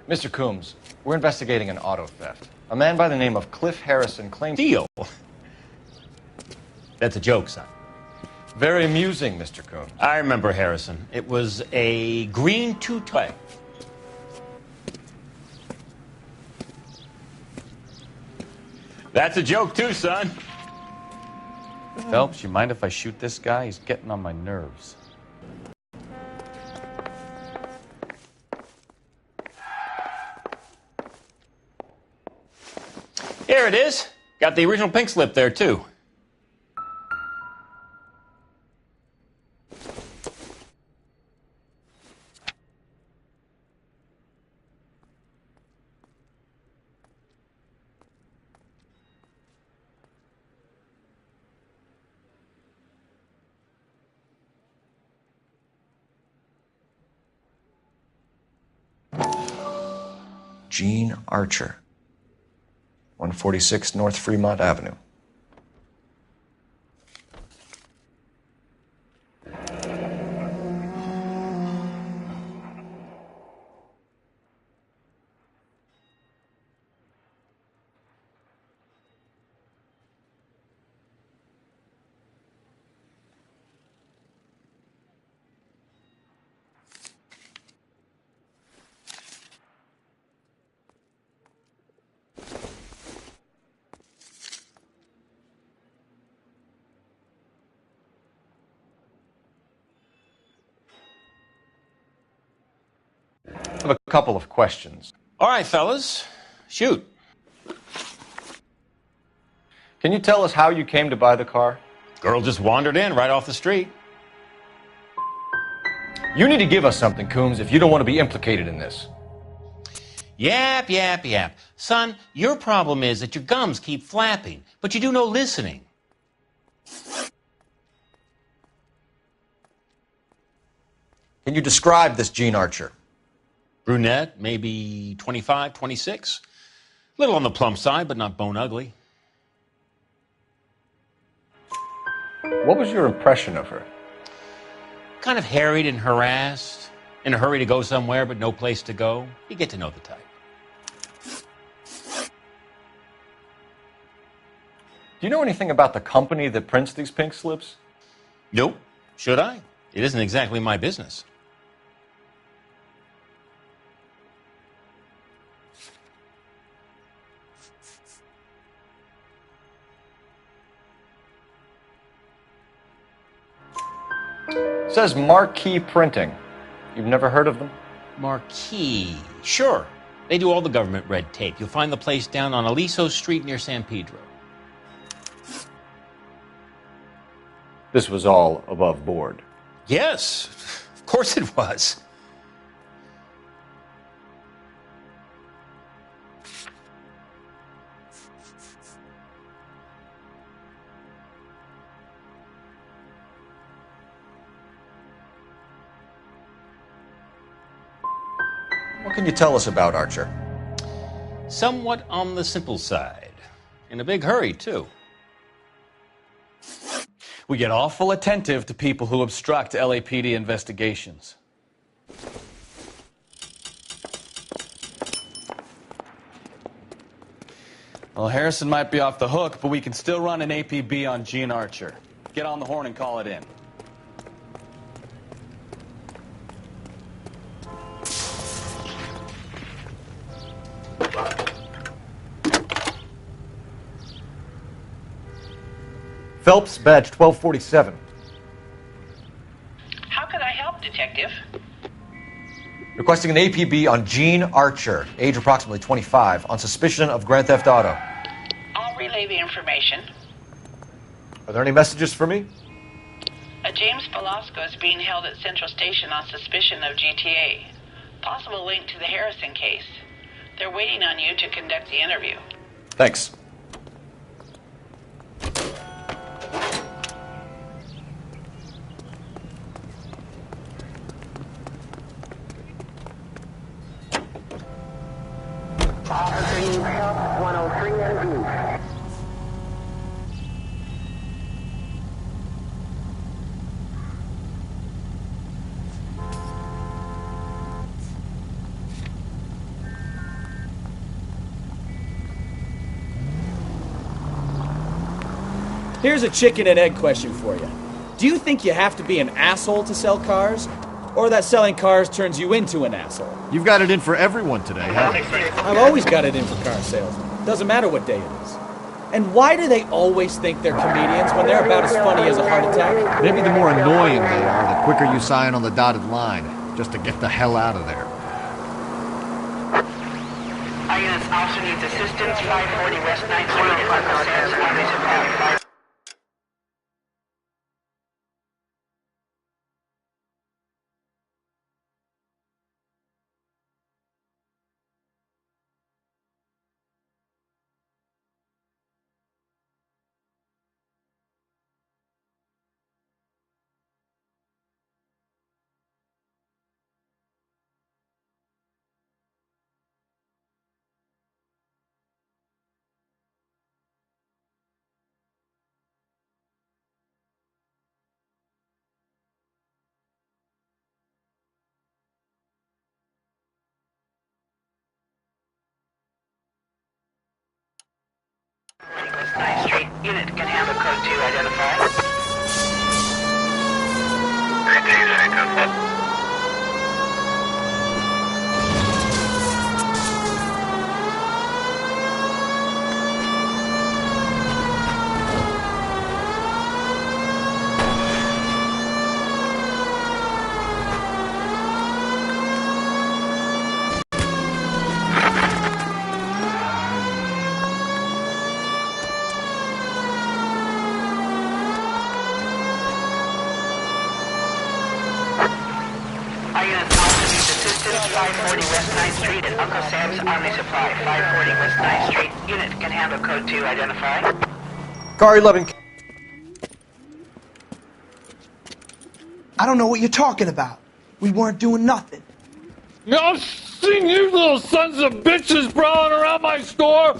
Mr. Coombs, we're investigating an auto theft. A man by the name of Cliff Harrison claims... Deal. That's a joke, son. Very amusing, Mr. Coombs. I remember Harrison. It was a green two-tone. That's a joke, too, son. Phelps, you mind if I shoot this guy? He's getting on my nerves. Here it is. Got the original pink slip there, too. Gene Archer, 146 North Fremont Avenue. I have a couple of questions. All right, fellas. Shoot. Can you tell us how you came to buy the car? Girl just wandered in right off the street. You need to give us something, Coombs, if you don't want to be implicated in this. Yap, yap, yap. Son, your problem is that your gums keep flapping, but you do no listening. Can you describe this Gene Archer? Brunette, maybe 25, 26. Little on the plump side, but not bone ugly. What was your impression of her? Kind of harried and harassed, in a hurry to go somewhere, but no place to go. You get to know the type. Do you know anything about the company that prints these pink slips? Nope. Should I? It isn't exactly my business. It says Marquee Printing. You've never heard of them? Marquee. Sure. They do all the government red tape. You'll find the place down on Aliso Street near San Pedro. This was all above board. Yes, of course it was. What can you tell us about Archer? Somewhat on the simple side. In a big hurry, too. We get awful attentive to people who obstruct LAPD investigations. Well, Harrison might be off the hook, but we can still run an APB on Gene Archer. Get on the horn and call it in. Phelps, badge 1247. How can I help, Detective? Requesting an APB on Gene Archer, age approximately 25, on suspicion of grand theft auto. I'll relay the information. Are there any messages for me? A James Velasco is being held at Central Station on suspicion of GTA. Possible link to the Harrison case. They're waiting on you to conduct the interview. Thanks. Officer needs help, 103 and B. Here's a chicken and egg question for you. Do you think you have to be an asshole to sell cars? Or that selling cars turns you into an asshole? You've got it in for everyone today, huh? I've always got it in for car sales. Doesn't matter what day it is. And why do they always think they're comedians when they're about as funny as a heart attack? Maybe the more annoying they are, the quicker you sign on the dotted line, just to get the hell out of there. INS officer needs assistance, 540 West 9th Street in Uncle Sam's Army Supply. West 9th Street. Unit can handle code 2, identify. INS officer needs assistance, 540 West 9th Street at Uncle Sam's Army Supply. 540 West 9th Street. Unit can handle code 2, identify. Car 11. I don't know what you're talking about. We weren't doing nothing. I've seen you little sons of bitches prowling around my store.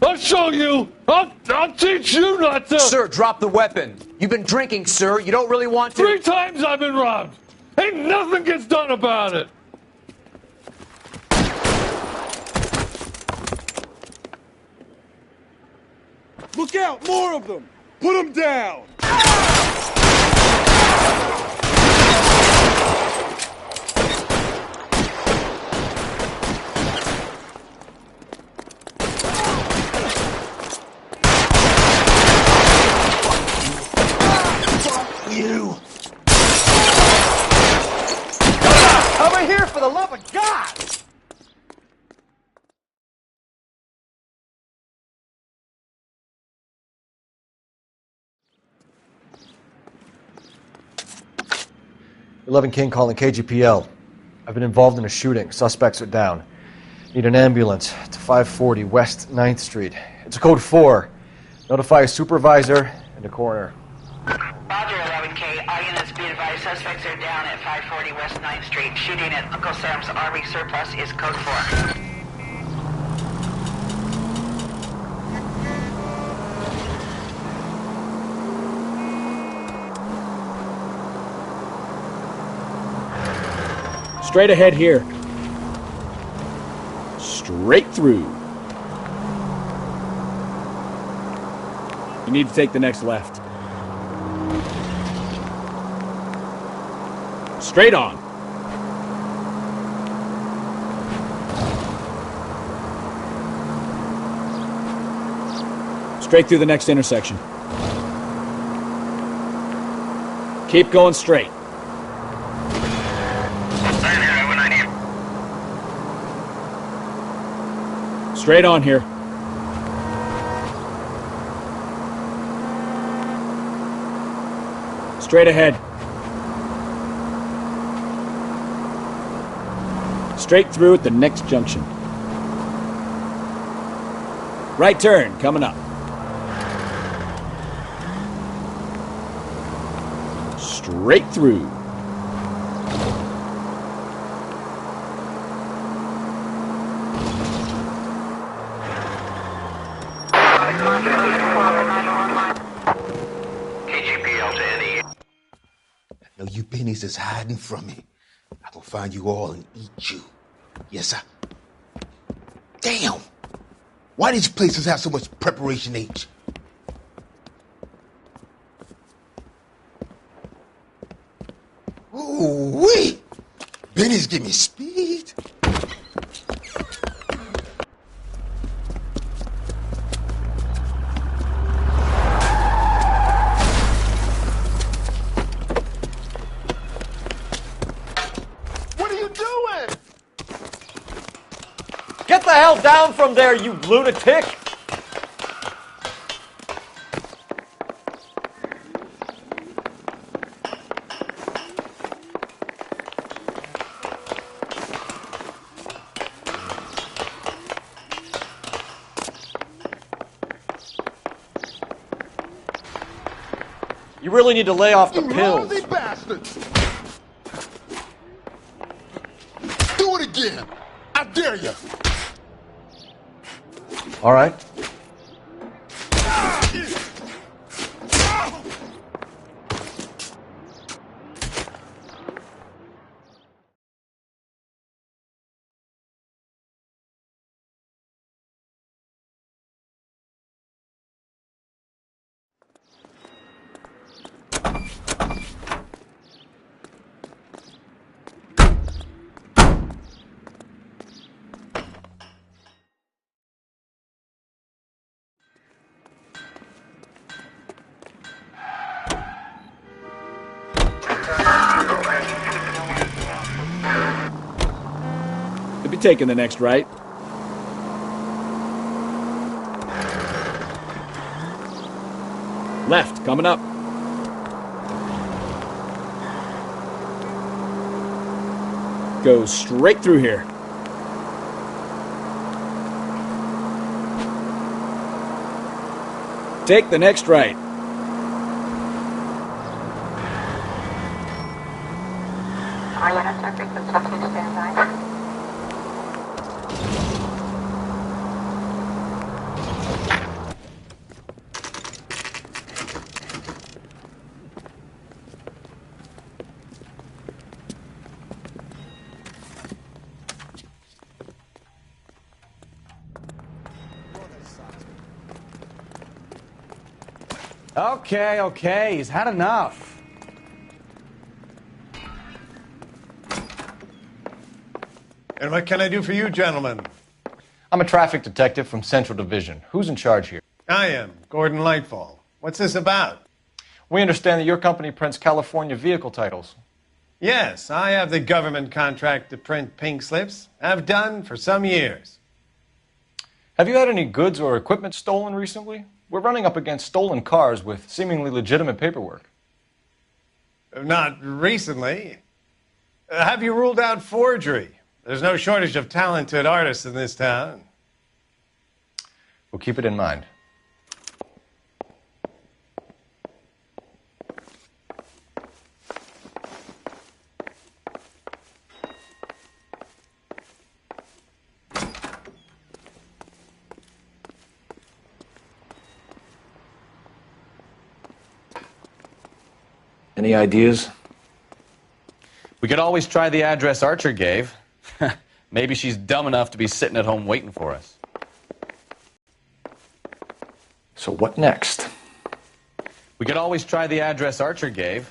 I'll show you. I'll teach you not to. Sir, drop the weapon. You've been drinking, sir. You don't really want to. 3 times I've been robbed. Ain't nothing gets done about it. Look out! More of them! Put them down! You! Over here, for the love of God! King calling KGPL. I've been involved in a shooting. Suspects are down. Need an ambulance to 540 West 9th Street. It's a code 4. Notify a supervisor and a coroner. Roger, 11K. INS be advised, suspects are down at 540 West 9th Street. Shooting at Uncle Sam's Army surplus is code 4. Straight ahead here. Straight through. You need to take the next left. Straight on. Straight through the next intersection. Keep going straight. Straight on here. Straight ahead. Straight through at the next junction. Right turn coming up. Straight through. KGPL to NE. I know you pennies is hiding from me. I'm gonna find you all and eat you. Yes, sir. Damn! Why these places have so much preparation H? Please give me speed. What are you doing? Get the hell down from there, you lunatic! You really need to lay off the pills. Lousy bastards! Do it again! I dare you! All right. Could be taking the next right. Left, coming up. Go straight through here. Take the next right. Okay, he's had enough. And what can I do for you, gentlemen? I'm a traffic detective from Central Division. Who's in charge here? I am, Gordon Lightfall. What's this about? We understand that your company prints California vehicle titles. Yes, I have the government contract to print pink slips. I've done for some years. Have you had any goods or equipment stolen recently? We're running up against stolen cars with seemingly legitimate paperwork. Not recently. Have you ruled out forgery? There's no shortage of talented artists in this town. We'll keep it in mind. Any ideas? We could always try the address Archer gave. Maybe she's dumb enough to be sitting at home waiting for us. So what next? We could always try the address Archer gave.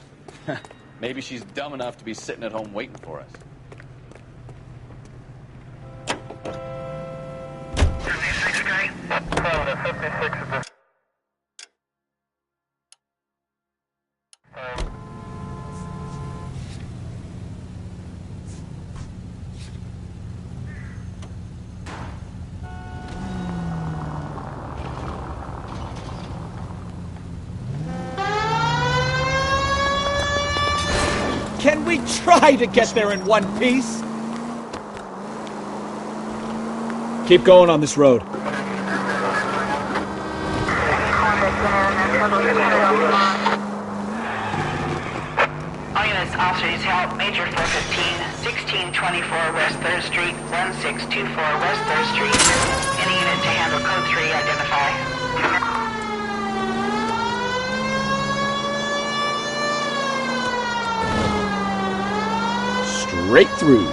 Maybe she's dumb enough to be sitting at home waiting for us. Can we try to get there in one piece? Keep going on this road. All units, officers help. Major 415, 1624 West 3rd Street, 1624 West 3rd Street. Any unit to handle code 3, identify. Straight through.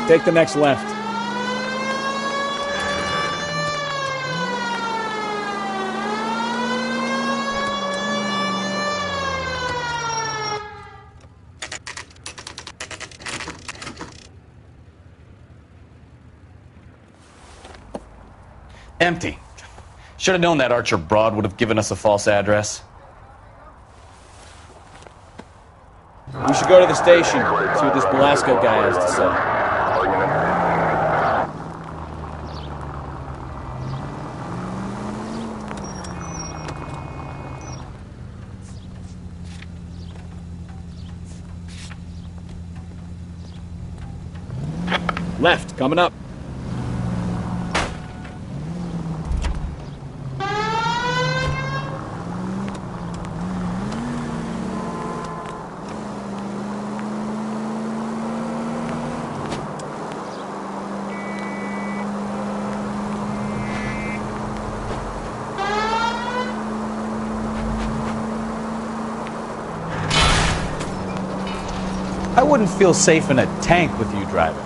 Take the next left. Empty. Should have known that Archer broad would have given us a false address. We should go to the station, see what this Belasco guy has to say. Left, coming up. I wouldn't feel safe in a tank with you driving.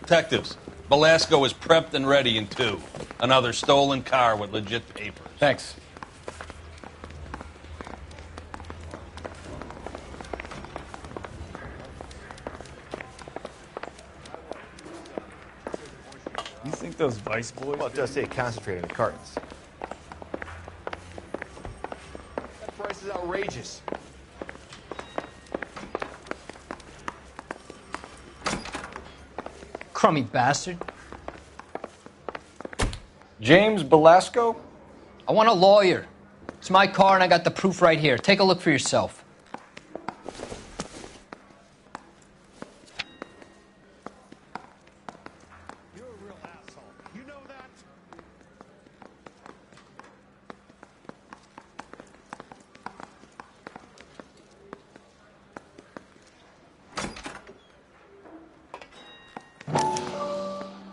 Detectives, Belasco is prepped and ready in 2. Another stolen car with legit papers. Thanks. You think those Vice boys? Well, it does say concentrate on the cartons. That price is outrageous. Crummy bastard. James Belasco? I want a lawyer. It's my car and I got the proof right here. Take a look for yourself.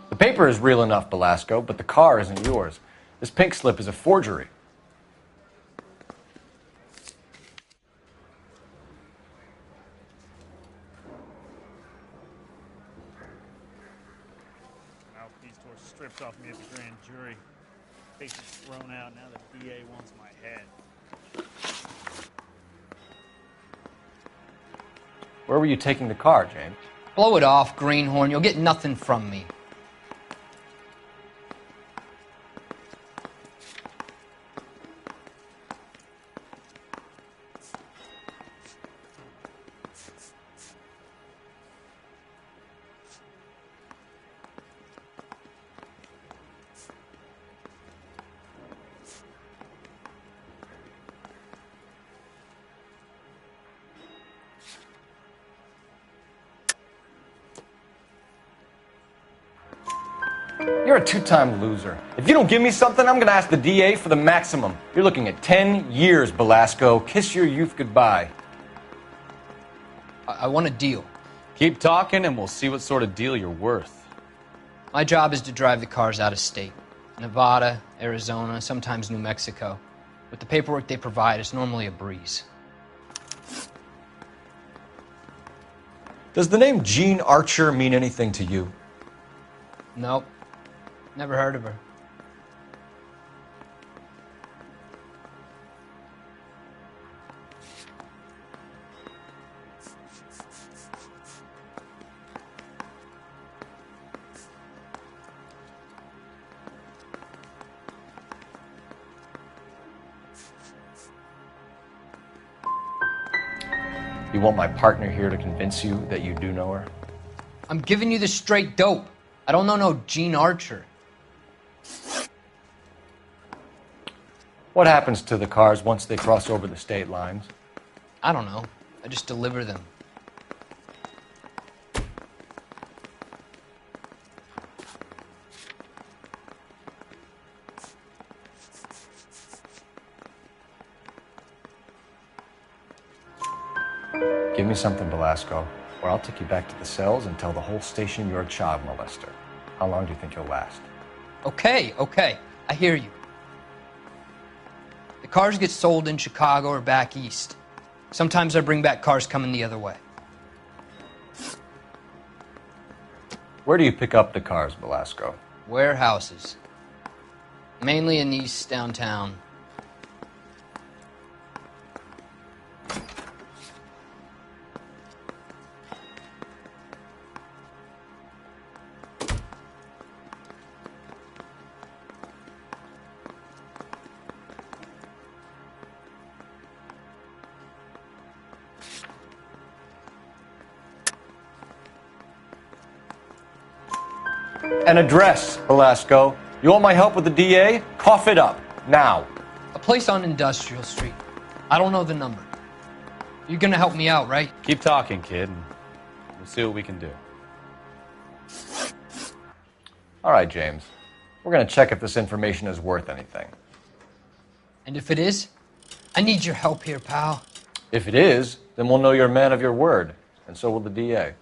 The paper is real enough, Belasco, but the car isn't yours. This pink slip is a forgery. Mouthpiece tore strips off me at the grand jury. Face is thrown out. Now the DA wants my head. Where were you taking the car, James? Blow it off, greenhorn. You'll get nothing from me. You're a two-time loser. If you don't give me something, I'm gonna ask the DA for the maximum. You're looking at 10 years, Belasco. Kiss your youth goodbye. I want a deal. Keep talking and we'll see what sort of deal you're worth. My job is to drive the cars out of state. Nevada, Arizona, sometimes New Mexico. With the paperwork they provide, it's normally a breeze. Does the name Jean Archer mean anything to you? Nope. Never heard of her. You want my partner here to convince you that you do know her? I'm giving you the straight dope. I don't know no Jean Archer. What happens to the cars once they cross over the state lines? I don't know. I just deliver them. Give me something, Belasco. or I'll take you back to the cells and tell the whole station you're a child molester. How long do you think you'll last? Okay, I hear you. The cars get sold in Chicago or back east. Sometimes I bring back cars coming the other way. Where do you pick up the cars, Velasco? Warehouses. Mainly in East downtown. An address, Velasco. You want my help with the DA? Cough it up, now. A place on Industrial Street. I don't know the number. You're gonna help me out, right? Keep talking, kid, and we'll see what we can do. All right, James. We're gonna check if this information is worth anything. And if it is, I need your help here, pal. If it is, then we'll know you're a man of your word, and so will the DA.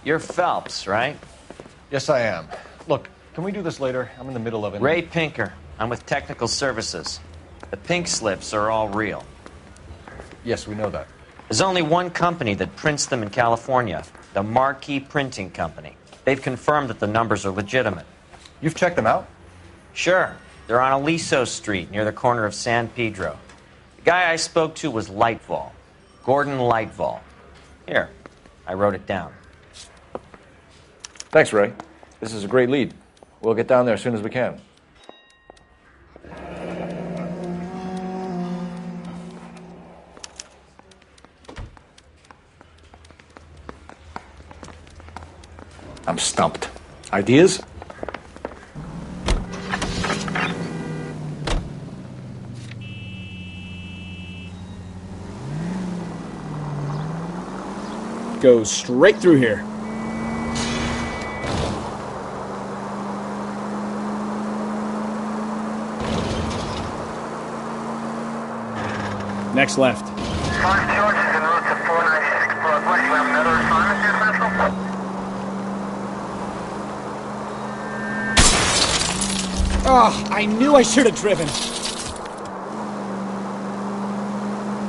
You're Phelps, right? Yes, I am. Look, can we do this later? I'm in the middle of it. Ray Pinker. I'm with Technical Services. The pink slips are all real. Yes, we know that. There's only one company that prints them in California, the Marquee Printing Company. They've confirmed that the numbers are legitimate. You've checked them out? Sure. They're on Aliso Street, near the corner of San Pedro. The guy I spoke to was Lightval. Gordon Lightval. Here, I wrote it down. Thanks, Ray. This is a great lead. We'll get down there as soon as we can. I'm stumped. Ideas? Go straight through here. Next left. Five George is en route to 496 Broadway. You have another assignment here, Central? Oh, I knew I should have driven.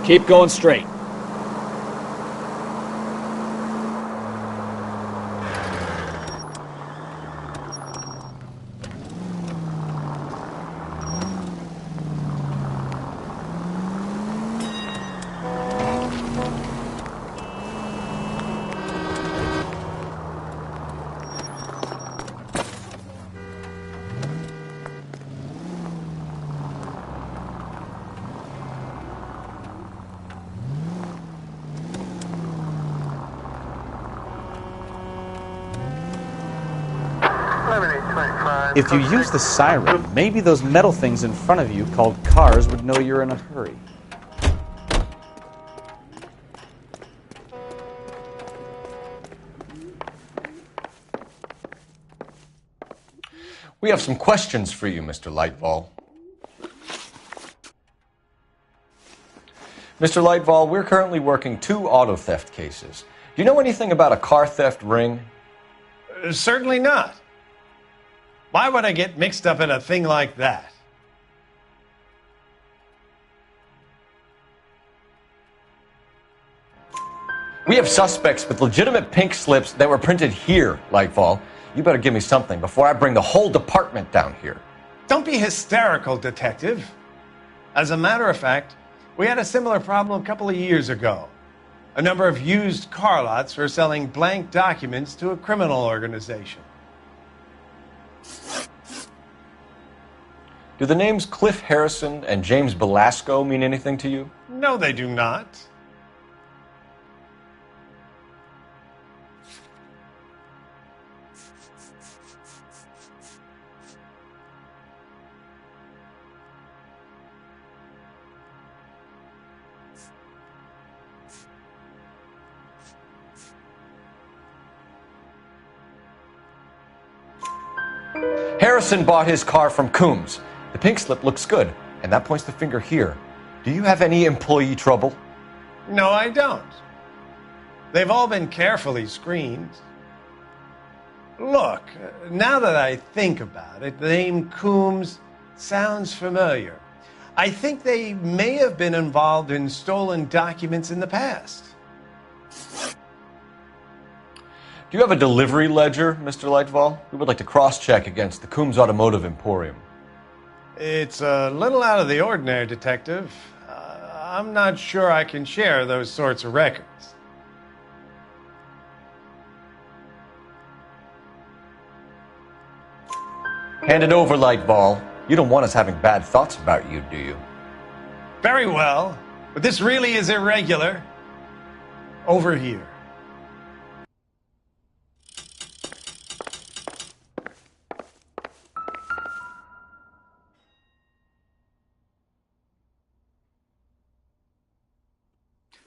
Keep going straight. If you use the siren, maybe those metal things in front of you called cars would know you're in a hurry. We have some questions for you, Mr. Lightval. Mr. Lightval, we're currently working 2 auto theft cases. Do you know anything about a car theft ring? Certainly not. Why would I get mixed up in a thing like that? We have suspects with legitimate pink slips that were printed here, Lightval. You better give me something before I bring the whole department down here. Don't be hysterical, Detective. As a matter of fact, we had a similar problem a couple of years ago. A number of used car lots were selling blank documents to a criminal organization. Do the names Cliff Harrison and James Velasco mean anything to you? No, they do not. Harrison bought his car from Coombs. The pink slip looks good, and that points the finger here. Do you have any employee trouble? No, I don't. They've all been carefully screened. Look, now that I think about it, the name Coombs sounds familiar. I think they may have been involved in stolen documents in the past. Do you have a delivery ledger, Mr. Lightval? We would like to cross-check against the Coombs Automotive Emporium. It's a little out of the ordinary, Detective. I'm not sure I can share those sorts of records. Hand it over, Lightval. You don't want us having bad thoughts about you, do you? Very well, but this really is irregular. Over here.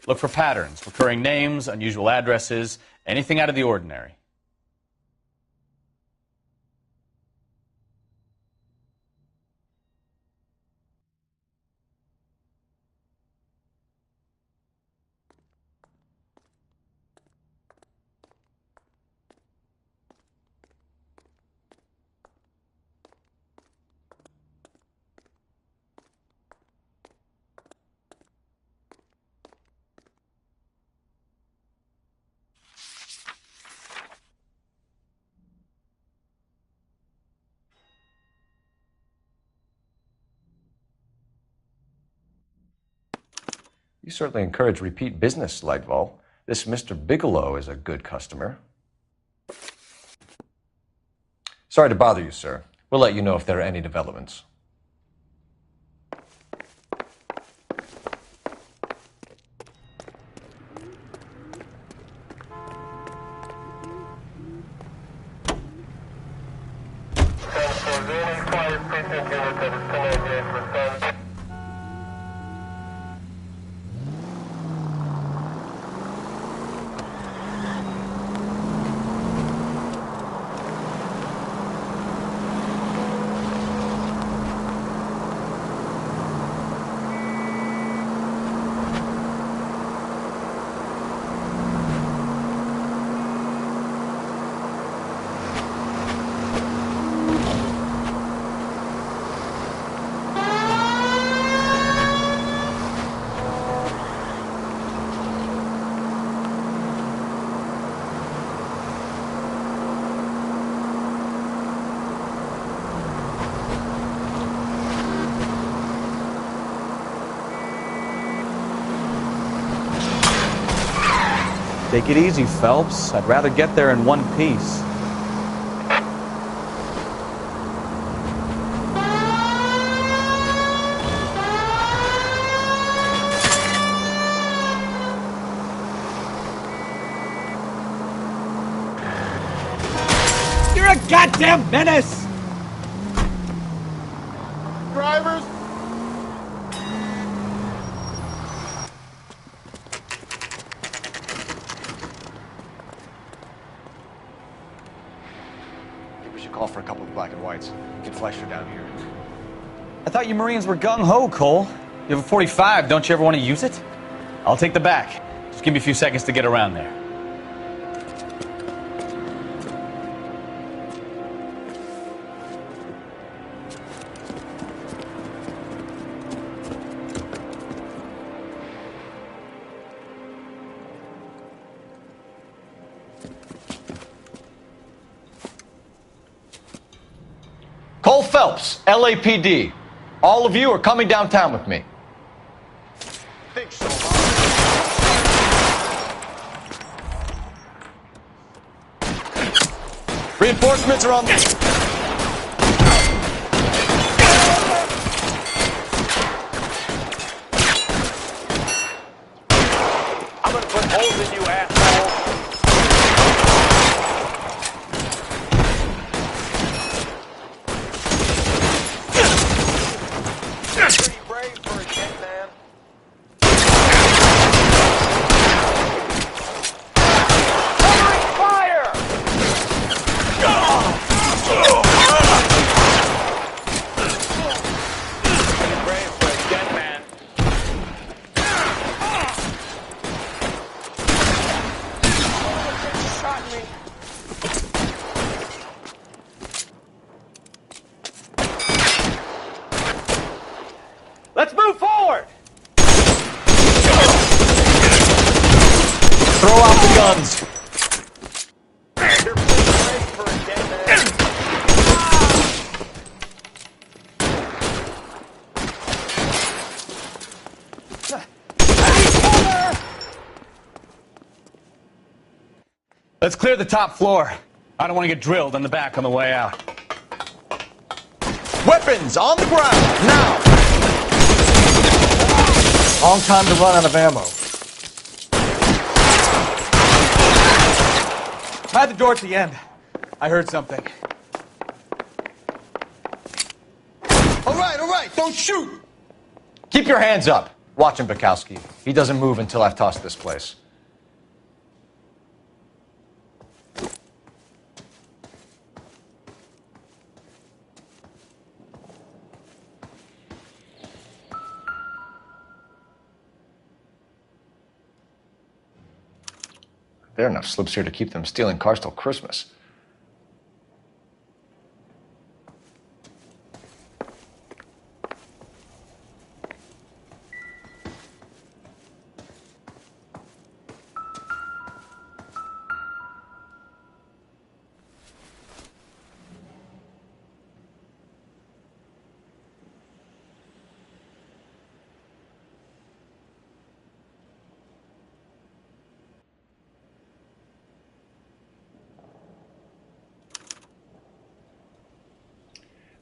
Look for patterns, recurring names, unusual addresses, anything out of the ordinary. You certainly encourage repeat business, Lightval. This Mr. Bigelow is a good customer. Sorry to bother you, sir. We'll let you know if there are any developments. Take it easy, Phelps. I'd rather get there in one piece. You're a goddamn menace! Drivers! Call for a couple of black and whites. Get Fleischer down here. I thought you Marines were gung-ho, Cole. You have a 45. Don't you ever want to use it? I'll take the back. Just give me a few seconds to get around there. Cole Phelps, LAPD. All of you are coming downtown with me. Think so, Reinforcements are on the... I'm gonna put holes in you, asshole. Pretty brave for a kid, man. Covering fire! Pretty brave for a dead man. the guns! Let's clear the top floor. I don't want to get drilled in the back on the way out. Weapons on the ground, now! Long time to run out of ammo. I'm at the door at the end. I heard something. All right, don't shoot! Keep your hands up. Watch him, Bukowski. He doesn't move until I've tossed this place. There are enough slips here to keep them stealing cars till Christmas.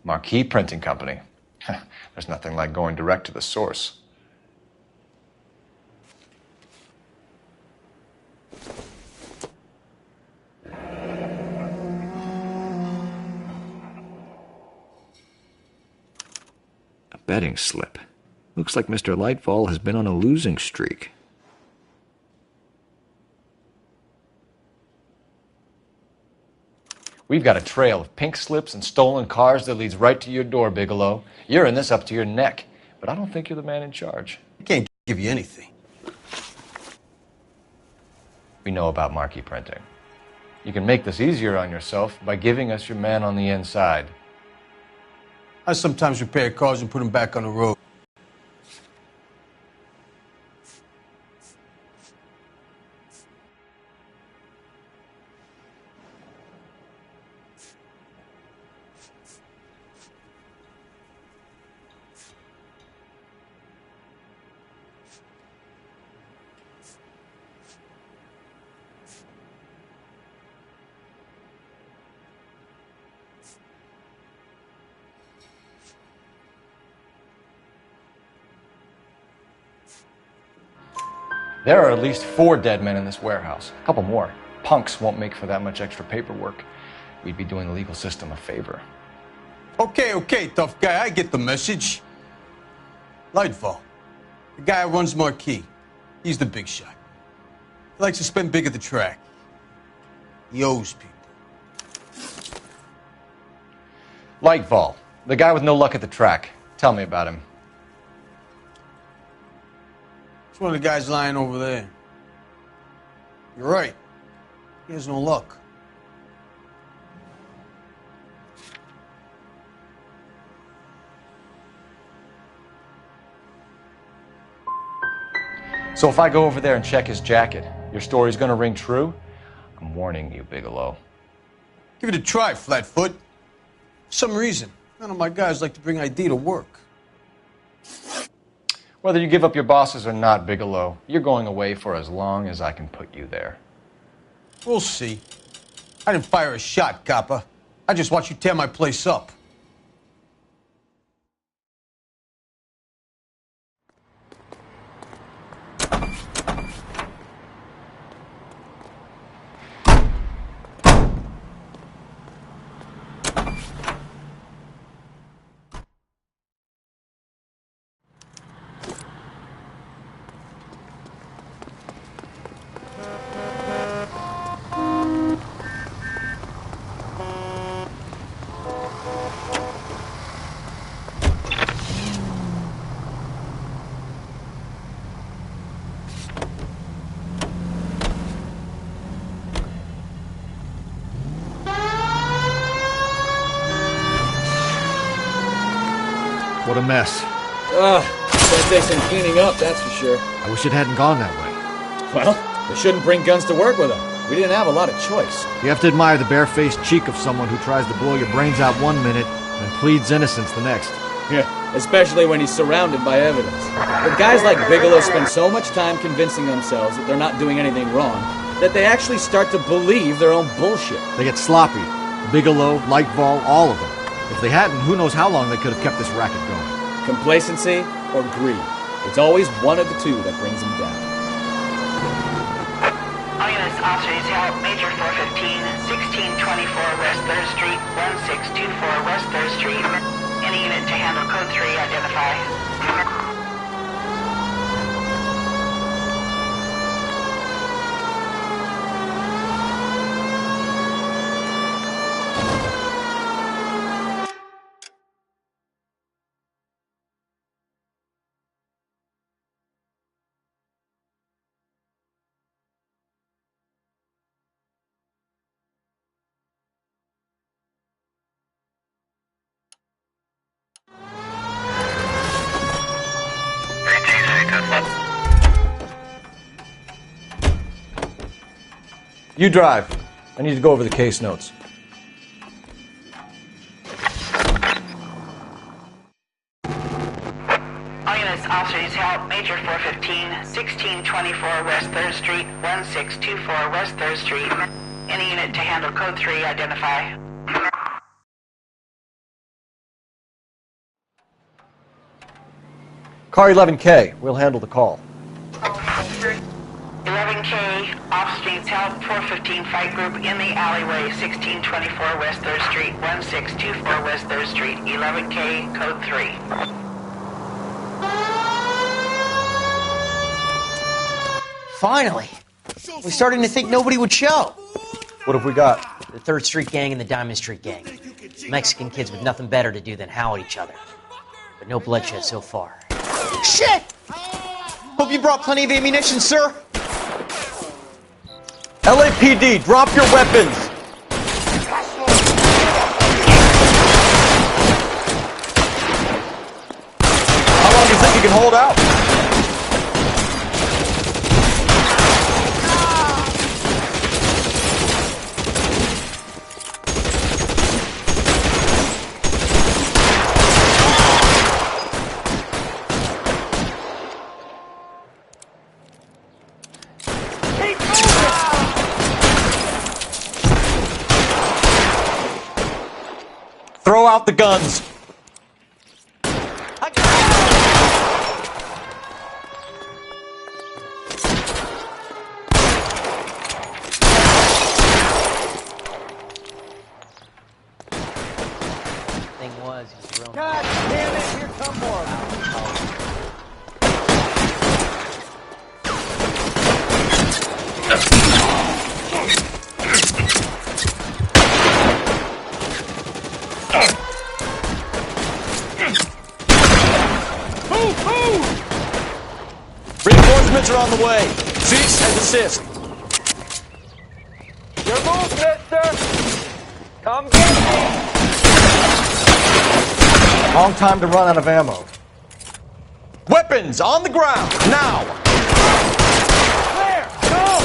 Marquee Printing Company. There's nothing like going direct to the source. A betting slip. Looks like Mr. Lightfall has been on a losing streak. We've got a trail of pink slips and stolen cars that leads right to your door, Bigelow. You're in this up to your neck, but I don't think you're the man in charge. I can't give you anything. We know about marquee printing. You can make this easier on yourself by giving us your man on the inside. I sometimes repair cars and put them back on the road. There are at least 4 dead men in this warehouse. A couple more. Punks won't make for that much extra paperwork. We'd be doing the legal system a favor. Okay, tough guy, I get the message. Lightfall, the guy who runs Marquee. He's the big shot. He likes to spend big at the track. He owes people. Lightfall, the guy with no luck at the track. Tell me about him. It's one of the guys lying over there. You're right. He has no luck. So if I go over there and check his jacket, your story's gonna ring true? I'm warning you, Bigelow. Give it a try, Flatfoot. For some reason, none of my guys like to bring ID to work. Whether you give up your bosses or not, Bigelow, you're going away for as long as I can put you there. We'll see. I didn't fire a shot, copper. I just watched you tear my place up. What a mess. Gonna take some cleaning up, that's for sure. I wish it hadn't gone that way. Well, They shouldn't bring guns to work with them. We didn't have a lot of choice. You have to admire the barefaced cheek of someone who tries to blow your brains out one minute and pleads innocence the next. Yeah, especially when he's surrounded by evidence. But guys like Bigelow spend so much time convincing themselves that they're not doing anything wrong that they actually start to believe their own bullshit. They get sloppy. Bigelow, Lightval, all of them. If they hadn't, who knows how long they could have kept this racket going. Complacency or greed. It's always one of the two that brings them down. All units, officers help. Major 415, 1624 West 3rd Street, 1624 West 3rd Street. Any unit to handle code 3, identify. You drive. I need to go over the case notes. All units, officers help. Major 415, 1624 West 3rd Street, 1624 West 3rd Street. Any unit to handle code 3, identify. Car 11K, we'll handle the call. 11K, off streets help. 415 fight group in the alleyway, 1624 West 3rd Street, 1624 West 3rd Street. 11K, code 3. Finally! We're starting to think nobody would show. What have we got? The 3rd Street Gang and the Diamond Street Gang. Mexican kids with nothing better to do than howl at each other. But no bloodshed so far. Shit! Hope you brought plenty of ammunition, sir. LAPD, drop your weapons! How long do you think you can hold out? Throw out the guns. Thing was, he's real. God damn it, here come more. Reinforcements are on the way. Cease and desist. Your move, mister! Come get me! Long time to run out of ammo. Weapons on the ground, now! Clear! Go!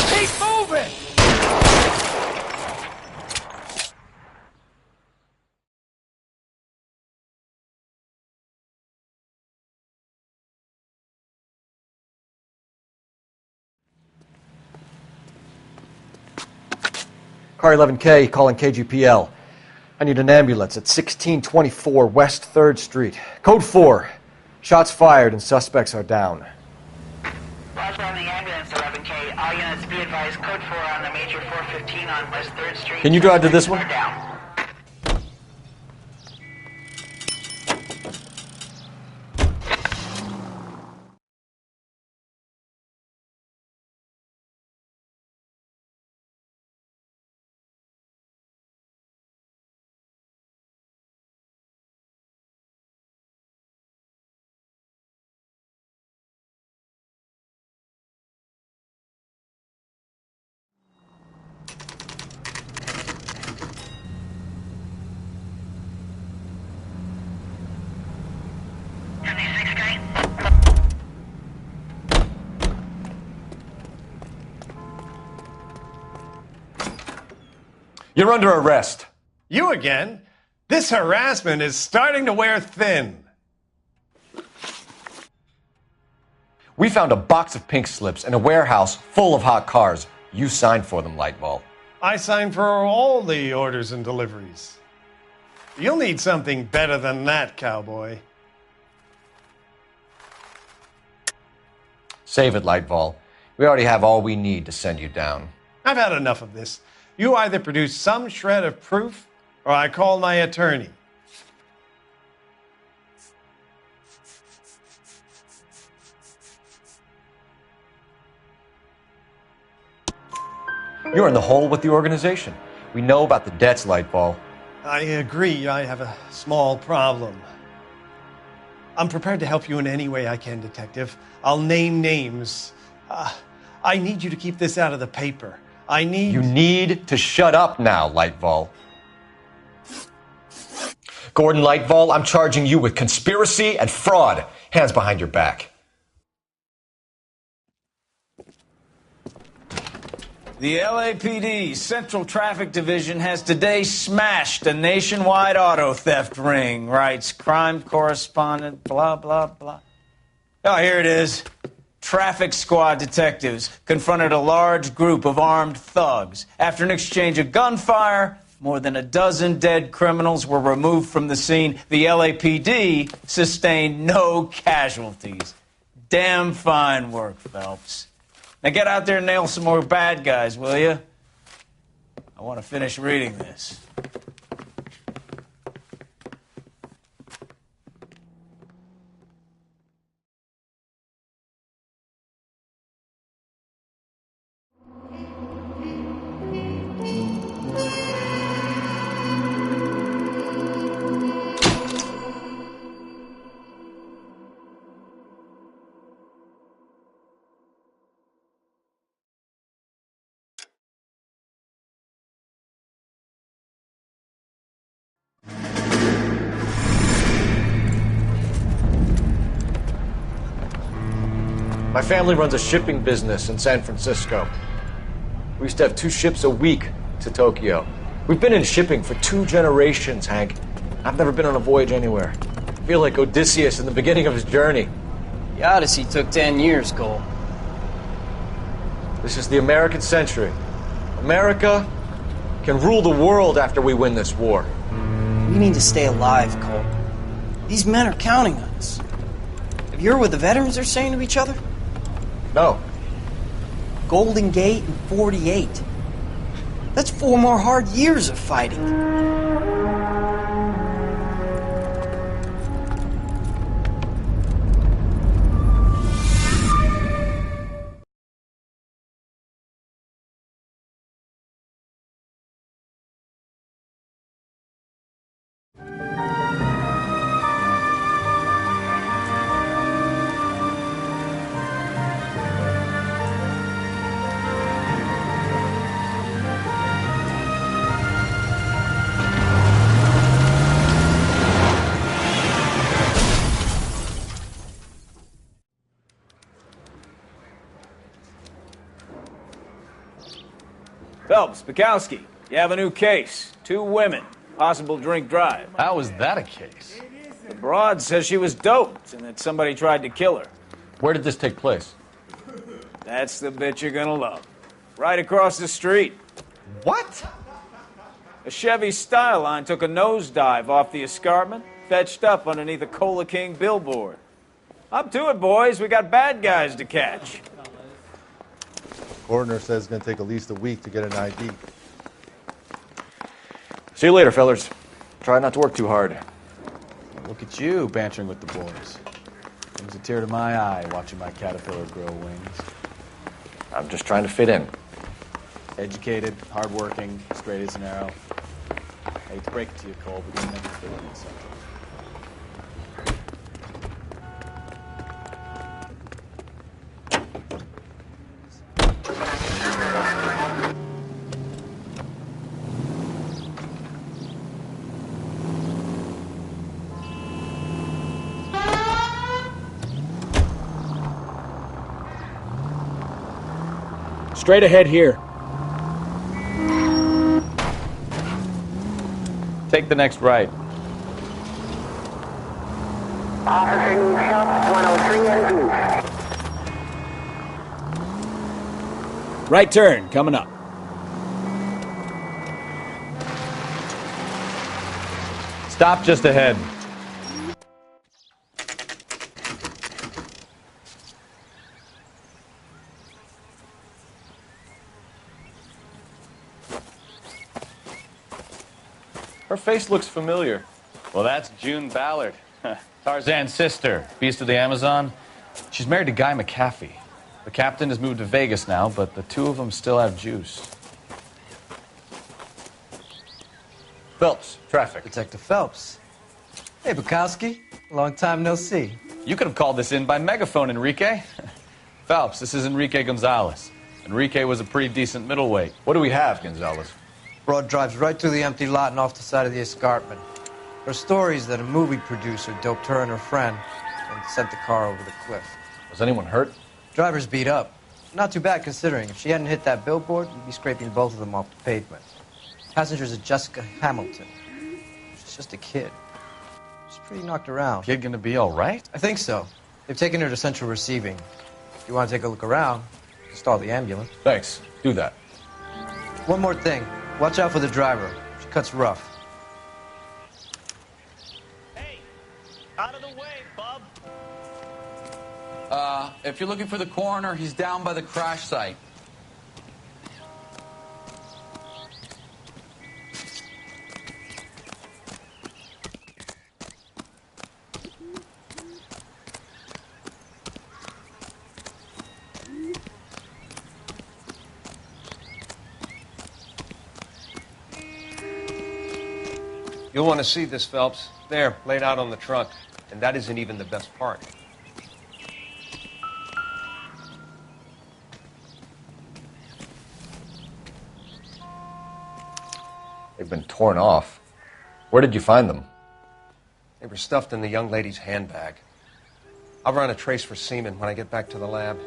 Keep moving! Car 11K, calling KGPL. I need an ambulance at 1624 West 3rd Street. Code 4. Shots fired and suspects are down. Roger on the ambulance, 11K. All units be advised, code 4 on the major 415 on West 3rd Street. Can you drive to this one? Suspects are down. You're under arrest. You again? This harassment is starting to wear thin. We found a box of pink slips in a warehouse full of hot cars. You signed for them, Lightball. I signed for all the orders and deliveries. You'll need something better than that, cowboy. Save it, Lightball. We already have all we need to send you down. I've had enough of this. You either produce some shred of proof, or I call my attorney. You're in the hole with the organization. We know about the debts, Lightball. I agree, I have a small problem. I'm prepared to help you in any way I can, Detective. I'll name names. I need you to keep this out of the paper. You need to shut up now, Lightball. Gordon Lightball, I'm charging you with conspiracy and fraud. Hands behind your back. The LAPD Central Traffic Division has today smashed a nationwide auto theft ring, writes crime correspondent, blah, blah, blah. Oh, here it is. Traffic squad detectives confronted a large group of armed thugs. After an exchange of gunfire, more than a dozen dead criminals were removed from the scene. The LAPD sustained no casualties. Damn fine work, Phelps. Now get out there and nail some more bad guys, will you? I want to finish reading this. My family runs a shipping business in San Francisco. We used to have 2 ships a week to Tokyo. We've been in shipping for 2 generations, Hank. I've never been on a voyage anywhere. I feel like Odysseus in the beginning of his journey. The Odyssey took 10 years, Cole. This is the American century. America can rule the world after we win this war. We need to stay alive, Cole. These men are counting on us. Have you heard what the veterans are saying to each other? No. Golden Gate and 48. That's 4 more hard years of fighting. Phelps, Bukowski, you have a new case. 2 women, possible drink drive. How is that a case? The broad says she was doped and that somebody tried to kill her. Where did this take place? That's the bit you're gonna love. Right across the street. What? A Chevy Styline took a nosedive off the escarpment, fetched up underneath a Cola King billboard. Up to it, boys. We got bad guys to catch. Coroner says it's going to take at least a week to get an ID. See you later, fellas. Try not to work too hard. Look at you bantering with the boys. Brings a tear to my eye watching my caterpillar grow wings. I'm just trying to fit in. Educated, hardworking, straight as an arrow. I hate to break it to you, Cole, but you'll never fit in this central. Straight ahead here. Take the next right. Officer needs help, 103 and east. Right turn, coming up. Stop just ahead. Her face looks familiar. Well, that's June Ballard, Tarzan's sister, beast of the Amazon. She's married to Guy McAfee. The captain has moved to Vegas now, but the two of them still have juice. Phelps, traffic. Detective Phelps. Hey, Bukowski. Long time no see. You could have called this in by megaphone, Enrique. Phelps, this is Enrique Gonzalez. Enrique was a pretty decent middleweight. What do we have, Gonzalez? Broad drives right through the empty lot and off the side of the escarpment. Her story is that a movie producer doped her and her friend and sent the car over the cliff. Was anyone hurt? Driver's beat up. Not too bad considering. If she hadn't hit that billboard, you'd be scraping both of them off the pavement. Passengers are Jessica Hamilton. She's just a kid. She's pretty knocked around. Kid gonna be all right? I think so. They've taken her to central receiving. If you want to take a look around, stall the ambulance. Thanks. Do that. One more thing. Watch out for the driver. She cuts rough. Hey, out of the way, bub. If you're looking for the coroner, he's down by the crash site. You'll want to see this, Phelps. There, laid out on the trunk. And that isn't even the best part. They've been torn off. Where did you find them? They were stuffed in the young lady's handbag. I'll run a trace for semen when I get back to the lab.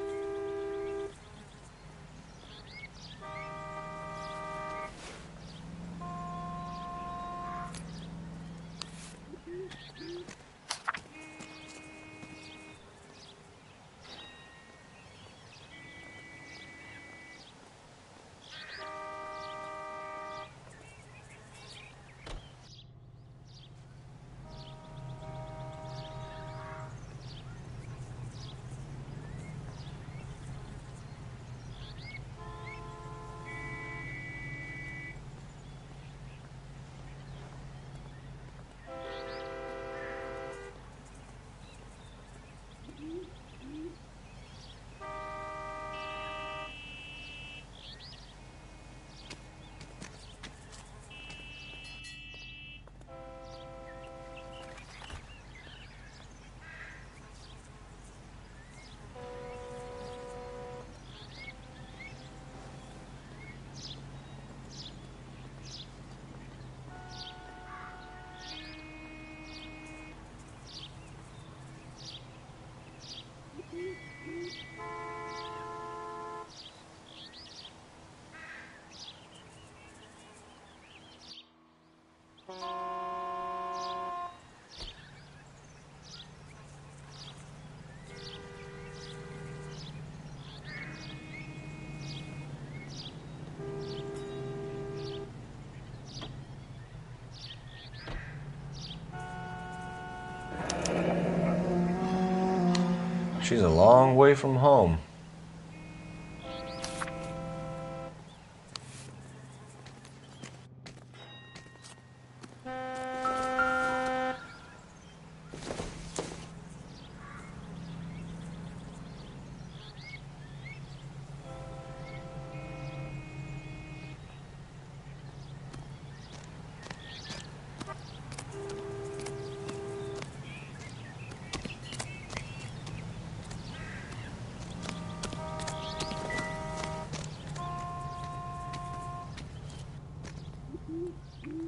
She's a long way from home.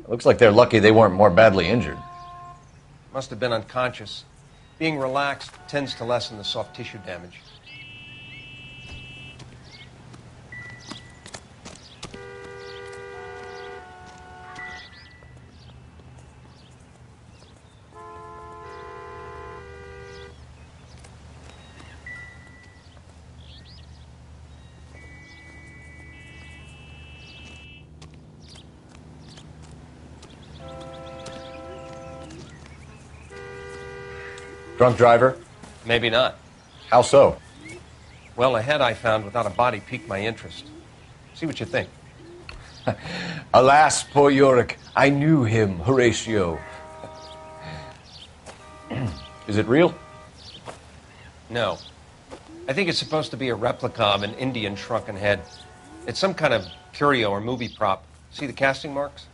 Looks like they're lucky they weren't more badly injured. Must have been unconscious. Being relaxed tends to lessen the soft tissue damage. Drunk driver? Maybe not. How so? Well, a head I found without a body piqued my interest. See what you think. Alas, poor Yorick, I knew him, Horatio. Is it real? No. I think it's supposed to be a replica of an Indian shrunken head. It's some kind of curio or movie prop. See the casting marks?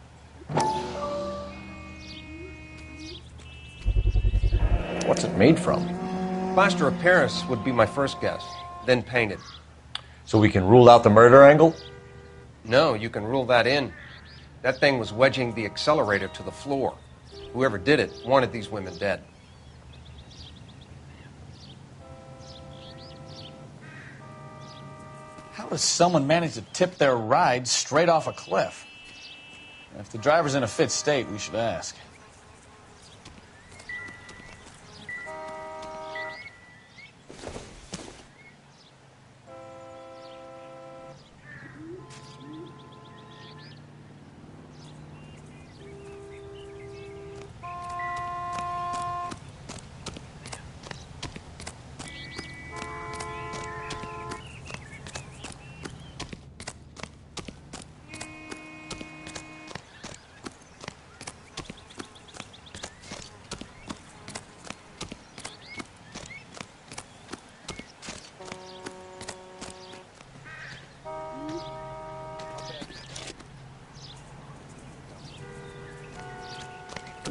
What's it made from? Plaster of Paris would be my first guess, then painted. So we can rule out the murder angle? No, you can rule that in. That thing was wedging the accelerator to the floor. Whoever did it wanted these women dead. How does someone manage to tip their ride straight off a cliff? If the driver's in a fit state, we should ask.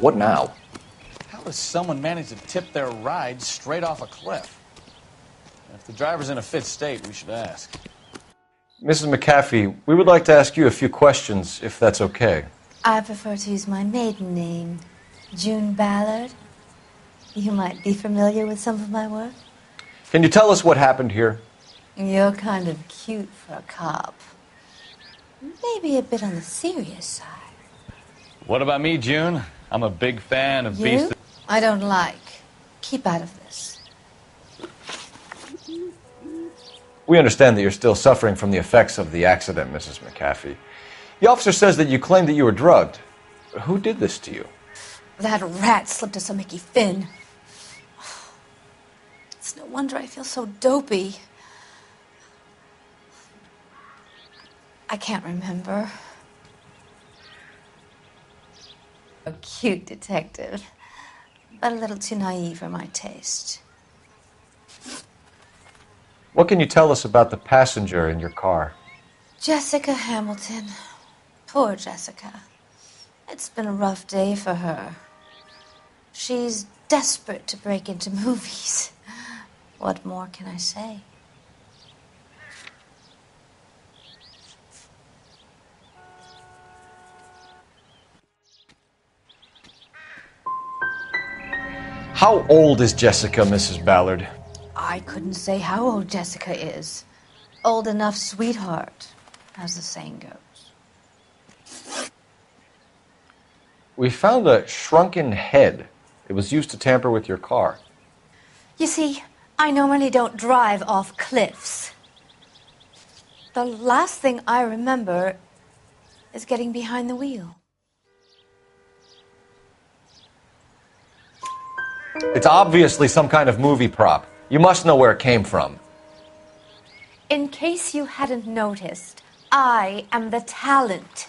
What now? How does someone manage to tip their ride straight off a cliff? If the driver's in a fit state, we should ask. Mrs. McAfee, we would like to ask you a few questions, if that's okay. I prefer to use my maiden name, June Ballard. You might be familiar with some of my work. Can you tell us what happened here? You're kind of cute for a cop. Maybe a bit on the serious side. What about me, June? I'm a big fan of Beast. I don't like. Keep out of this. We understand that you're still suffering from the effects of the accident, Mrs. McAfee. The officer says that you claimed that you were drugged. Who did this to you? That rat slipped us a Mickey Finn. It's no wonder I feel so dopey. I can't remember. A cute detective, but a little too naive for my taste. What can you tell us about the passenger in your car? Jessica Hamilton. Poor Jessica. It's been a rough day for her. She's desperate to break into movies. What more can I say? How old is Jessica, Mrs. Ballard? I couldn't say how old Jessica is. Old enough, sweetheart, as the saying goes. We found a shrunken head. It was used to tamper with your car. You see, I normally don't drive off cliffs. The last thing I remember is getting behind the wheel. It's obviously some kind of movie prop. You must know where it came from. In case you hadn't noticed, I am the talent.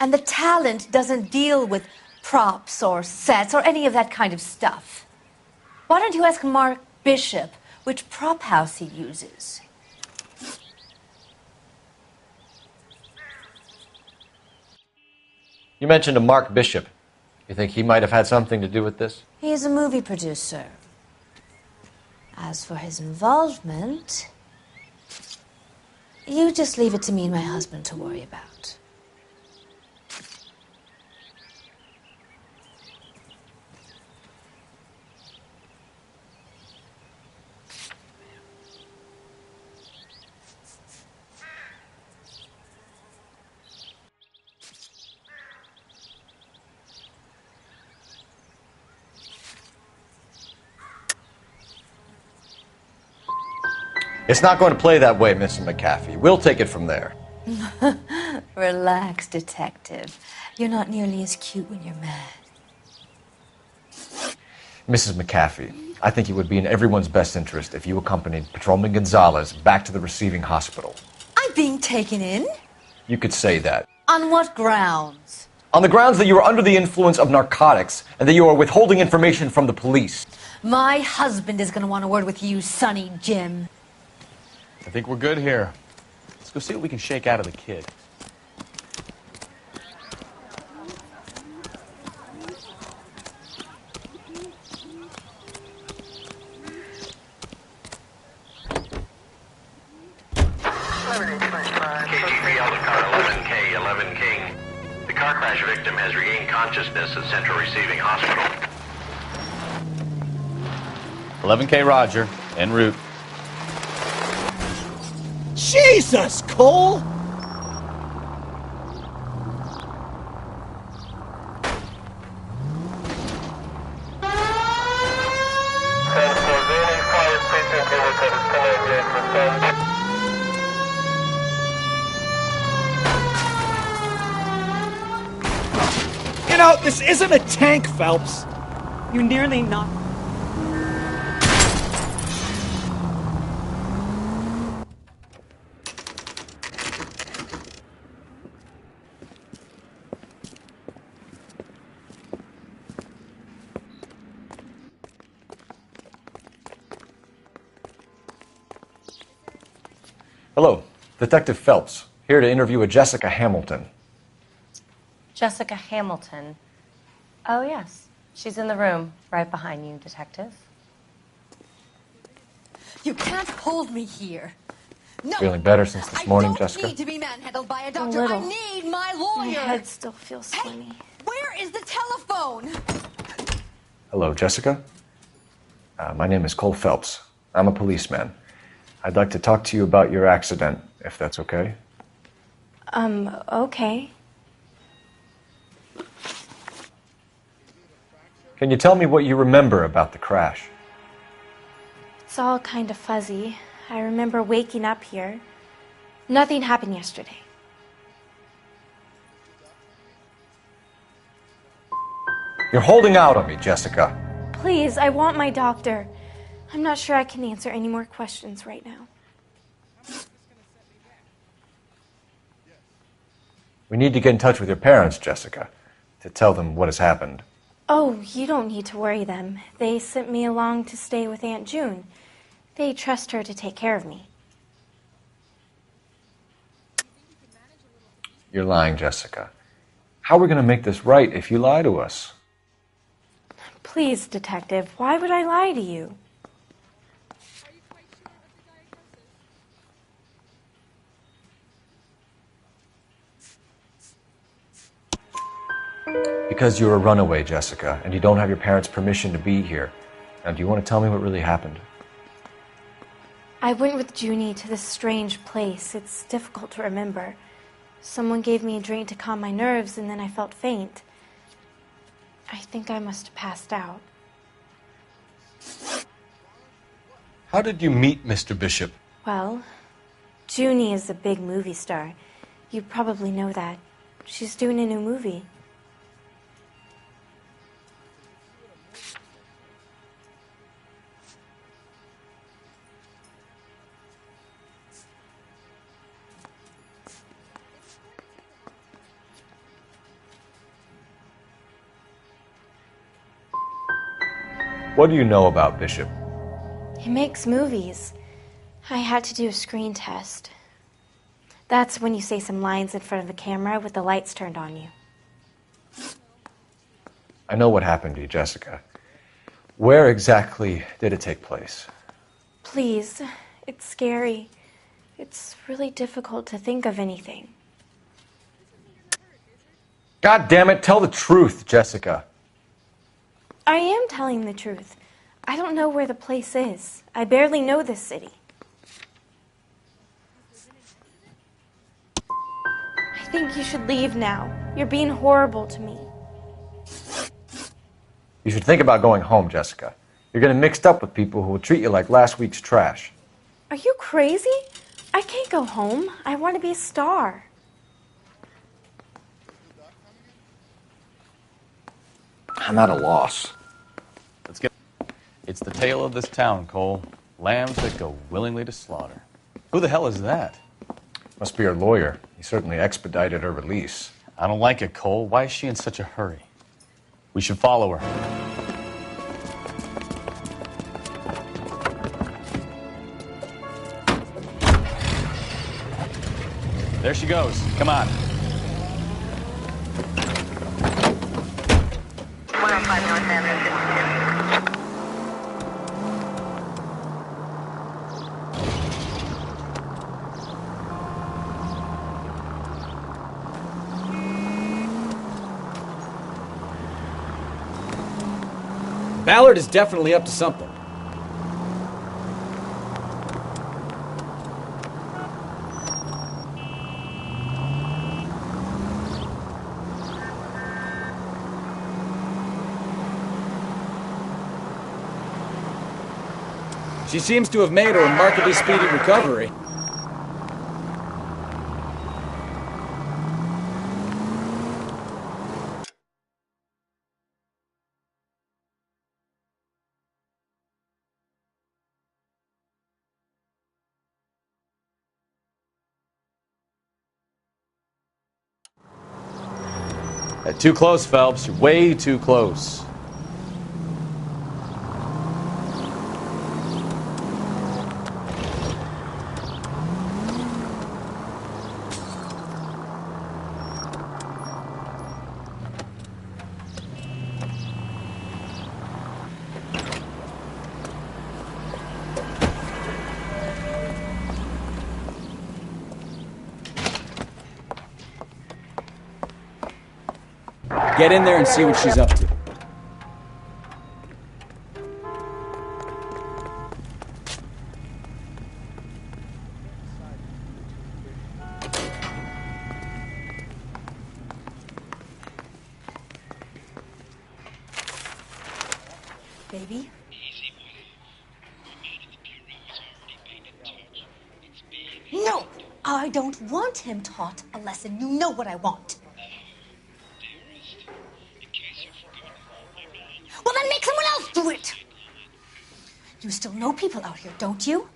And the talent doesn't deal with props or sets or any of that kind of stuff. Why don't you ask Mark Bishop which prop house he uses? You mentioned a Mark Bishop. You think he might have had something to do with this? He's a movie producer. As for his involvement, you just leave it to me and my husband to worry about. It's not going to play that way, Mrs. McAfee. We'll take it from there. Relax, detective. You're not nearly as cute when you're mad. Mrs. McAfee, I think it would be in everyone's best interest if you accompanied Patrolman Gonzalez back to the receiving hospital. I'm being taken in? You could say that. On what grounds? On the grounds that you are under the influence of narcotics and that you are withholding information from the police. My husband is going to want a word with you, Sonny Jim. I think we're good here. Let's go see what we can shake out of the kid. KGPL to car 11K, 11 King. The car crash victim has regained consciousness at Central Receiving Hospital. 11K Roger, en route. Jesus, Cole! You know, this isn't a tank, Phelps. You nearly knocked. Hello, Detective Phelps, here to interview a Jessica Hamilton. Jessica Hamilton. Oh, yes. She's in the room, right behind you, Detective. You can't hold me here. No. Feeling better since this morning, Jessica? I don't need to be manhandled by a doctor. A little. I need my lawyer. My head still feels funny. Hey, where is the telephone? Hello, Jessica. My name is Cole Phelps. I'm a policeman. I'd like to talk to you about your accident, if that's okay. Okay. Can you tell me what you remember about the crash? It's all kind of fuzzy. I remember waking up here. Nothing happened yesterday. You're holding out on me, Jessica. Please, I want my doctor. I'm not sure I can answer any more questions right now. We need to get in touch with your parents, Jessica, to tell them what has happened. Oh, you don't need to worry them. They sent me along to stay with Aunt June. They trust her to take care of me. You're lying, Jessica. How are we going to make this right if you lie to us? Please, Detective, why would I lie to you? Because you're a runaway, Jessica, and you don't have your parents' permission to be here. Now, do you want to tell me what really happened? I went with Junie to this strange place. It's difficult to remember. Someone gave me a drink to calm my nerves, and then I felt faint. I think I must have passed out. How did you meet Mr. Bishop? Well, Junie is a big movie star. You probably know that. She's doing a new movie. What do you know about Bishop? He makes movies. I had to do a screen test. That's when you say some lines in front of a camera with the lights turned on you. I know what happened to you, Jessica. Where exactly did it take place? Please, it's scary. It's really difficult to think of anything. God damn it, tell the truth, Jessica. I am telling the truth. I don't know where the place is. I barely know this city. I think you should leave now. You're being horrible to me. You should think about going home, Jessica. You're getting mixed up with people who will treat you like last week's trash. Are you crazy? I can't go home. I want to be a star. I'm at a loss. Let's get... It's the tale of this town, Cole. Lambs that go willingly to slaughter. Who the hell is that? Must be her lawyer. He certainly expedited her release. I don't like it, Cole. Why is she in such a hurry? We should follow her. There she goes. Come on. 105 North Avenue, 52. Ballard is definitely up to something. She seems to have made a remarkably speedy recovery. Too close, Phelps. You're way too close. Get in there and see what she's up to. Baby? No! I don't want him taught a lesson. You know what I want. Well, then make someone else do it! You still know people out here, don't you?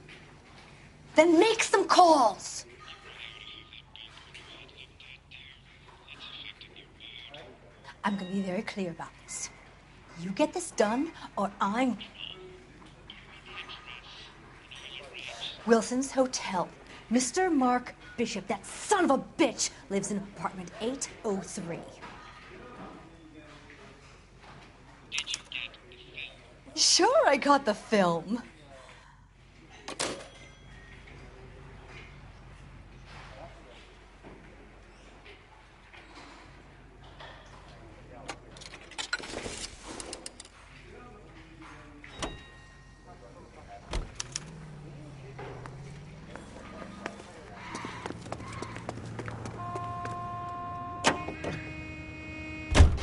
Then make some calls! I'm gonna be very clear about this. You get this done, or I'm... Wilson's Hotel. Mr. Mark Bishop, that son of a bitch, lives in apartment 803. Sure, I got the film.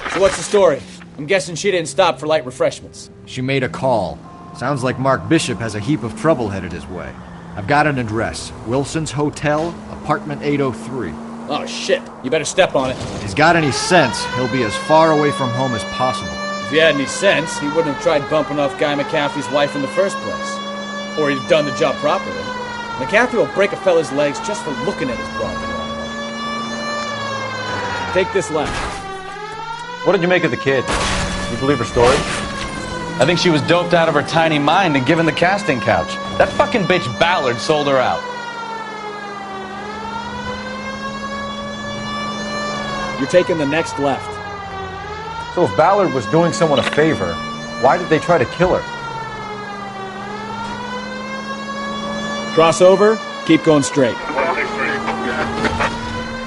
So what's the story? I'm guessing she didn't stop for light refreshments. She made a call. Sounds like Mark Bishop has a heap of trouble headed his way. I've got an address. Wilson's Hotel, apartment 803. Oh, shit. You better step on it. If he's got any sense, he'll be as far away from home as possible. If he had any sense, he wouldn't have tried bumping off Guy McCaffrey's wife in the first place. Or he'd have done the job properly. McCaffrey will break a fella's legs just for looking at his property. Take this left. What did you make of the kid? You believe her story? I think she was doped out of her tiny mind and given the casting couch. That fucking bitch Ballard sold her out. You're taking the next left. So if Ballard was doing someone a favor, why did they try to kill her? Cross over, keep going straight.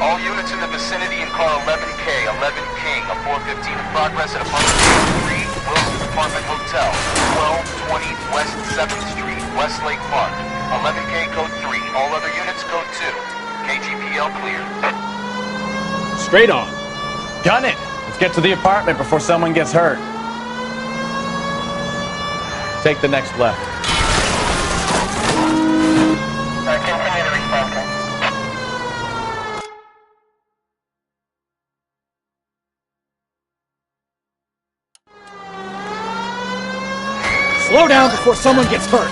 All units in the vicinity in car 11K, 11 King, a 415 in progress at apartment 3, Wilson's Apartment Hotel, 1220 West 7th Street, Westlake Park. 11K code 3, all other units code 2. KGPL clear. Straight on. Gun it! Let's get to the apartment before someone gets hurt. Take the next left. Continue the response. Slow down before someone gets hurt.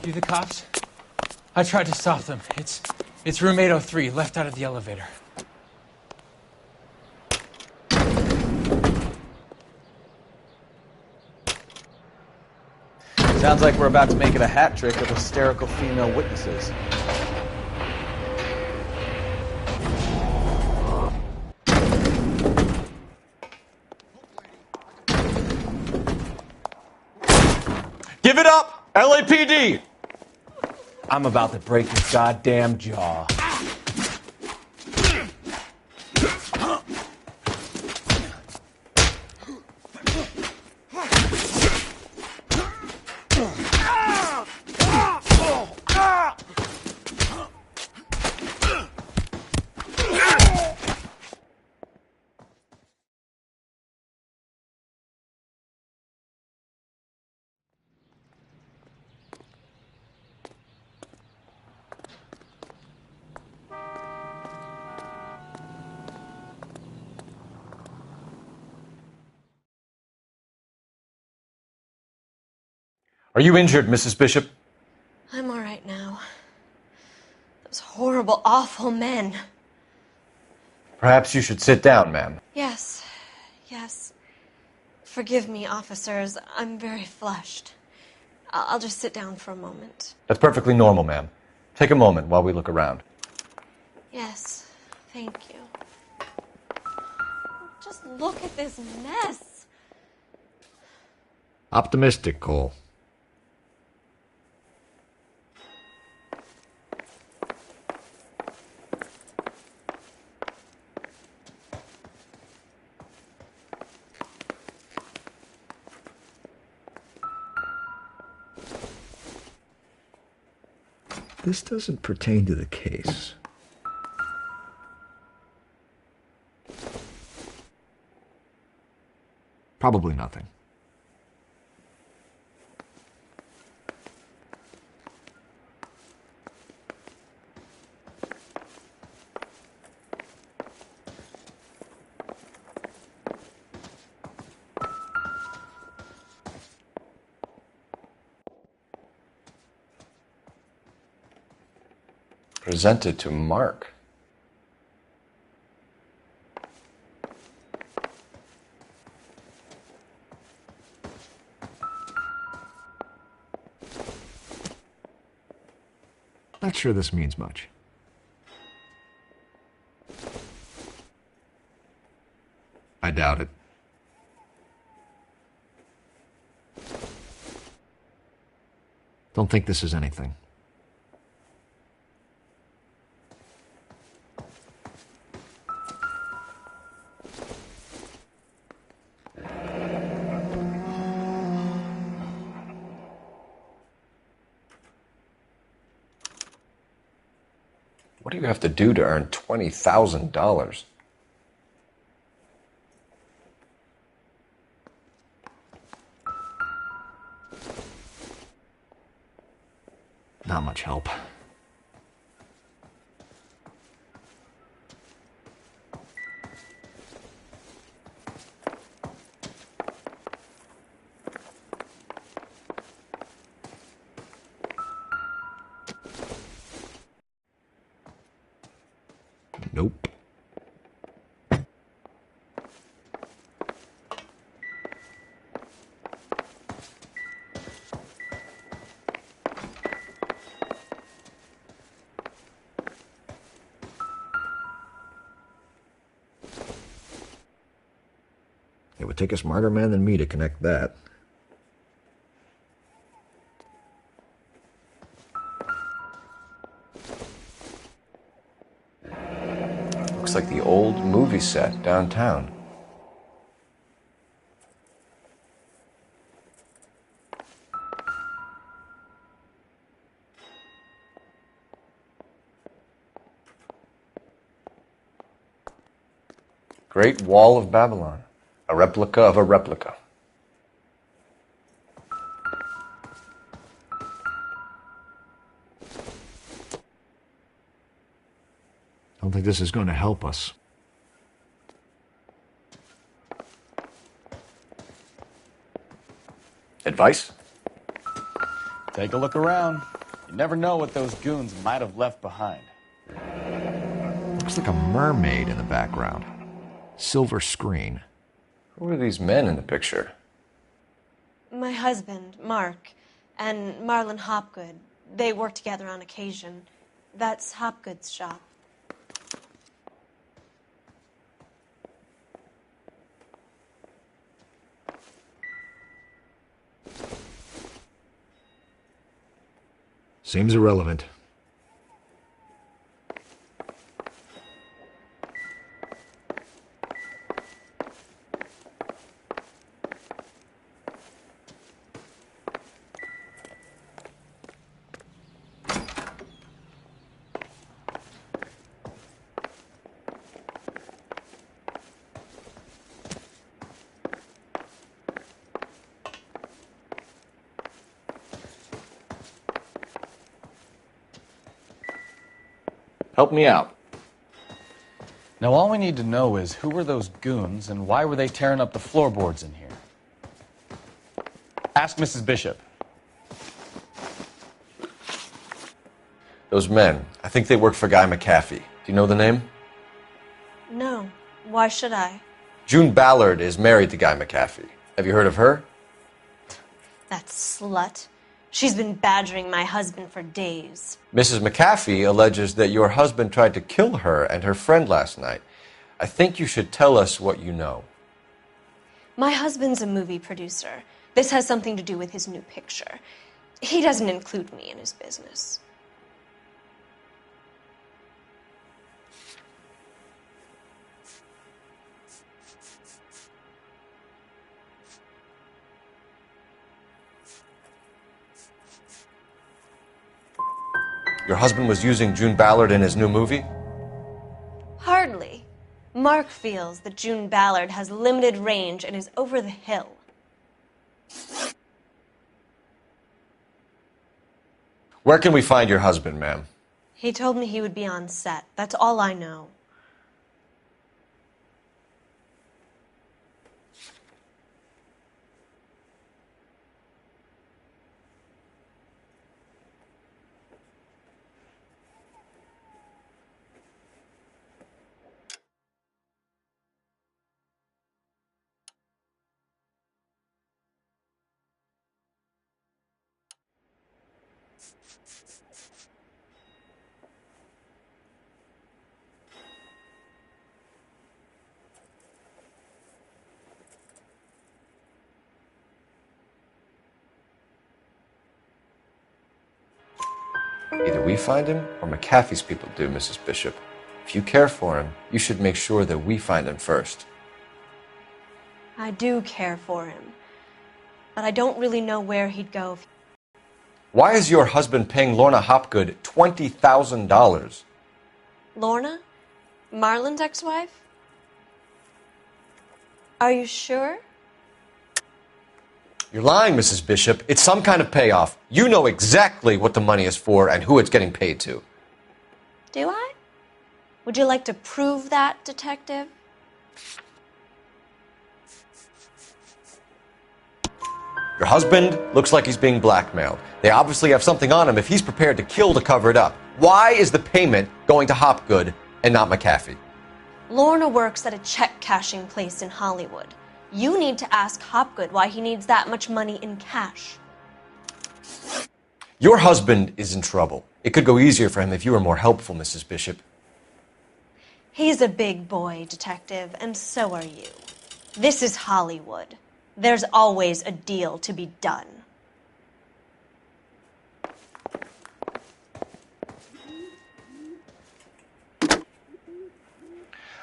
You the cops? I tried to stop them. It's room 803, left out of the elevator. Sounds like we're about to make it a hat trick of hysterical female witnesses. Give it up, LAPD! I'm about to break his goddamn jaw. Are you injured, Mrs. Bishop? I'm all right now. Those horrible, awful men. Perhaps you should sit down, ma'am. Yes. Forgive me, officers. I'm very flushed. I'll just sit down for a moment. That's perfectly normal, ma'am. Take a moment while we look around. Yes, thank you. Just look at this mess. Optimistic, Cole. This doesn't pertain to the case. Probably nothing. Presented to Mark. Not sure this means much. I doubt it. Don't think this is anything. What do you have to do to earn $20,000? Not much help. Nope. It would take a smarter man than me to connect that. Looks like the old movie set downtown. Great Wall of Babylon. A replica of a replica. Don't think this is going to help us. Advice? Take a look around. You never know what those goons might have left behind. Looks like a mermaid in the background. Silver screen. Who are these men in the picture? My husband, Mark, and Marlon Hopgood. They work together on occasion. That's Hopgood's shop. Seems irrelevant. Help me out. Now all we need to know is who were those goons and why were they tearing up the floorboards in here? Ask Mrs. Bishop. Those men, I think they work for Guy McAfee. Do you know the name? No. Why should I? June Ballard is married to Guy McAfee. Have you heard of her? That slut. She's been badgering my husband for days. Mrs. McAfee alleges that your husband tried to kill her and her friend last night. I think you should tell us what you know. My husband's a movie producer. This has something to do with his new picture. He doesn't include me in his business. Your husband was using June Ballard in his new movie? Hardly. Mark feels that June Ballard has limited range and is over the hill. Where can we find your husband, ma'am? He told me he would be on set. That's all I know. Either we find him or McAfee's people do, Mrs. Bishop. If you care for him, you should make sure that we find him first. I do care for him, but I don't really know where he'd go. Why is your husband paying Lorna Hopgood $20,000? Lorna? Marlon's ex-wife? Are you sure? You're lying, Mrs. Bishop. It's some kind of payoff. You know exactly what the money is for and who it's getting paid to. Do I? Would you like to prove that, detective? Your husband looks like he's being blackmailed. They obviously have something on him if he's prepared to kill to cover it up. Why is the payment going to Hopgood and not McAfee? Lorna works at a check-cashing place in Hollywood. You need to ask Hopgood why he needs that much money in cash. Your husband is in trouble. It could go easier for him if you were more helpful, Mrs. Bishop. He's a big boy, detective, and so are you. This is Hollywood. There's always a deal to be done.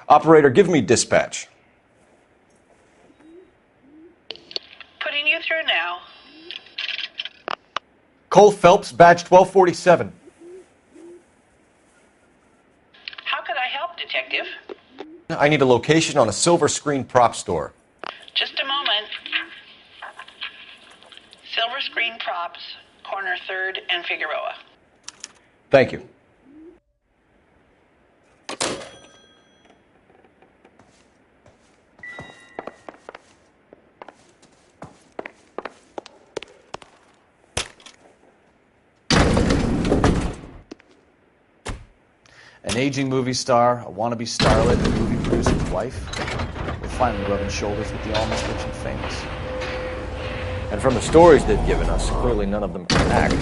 Operator, give me dispatch. Putting you through now. Cole Phelps, badge 1247. How could I help, Detective? I need a location on a silver screen prop store. Just a moment. Silver Screen Props, corner 3rd and Figueroa. Thank you. An aging movie star, a wannabe starlet, a movie producer's wife. We're finally rubbing shoulders with the almost rich and famous. And from the stories they've given us, clearly none of them can act.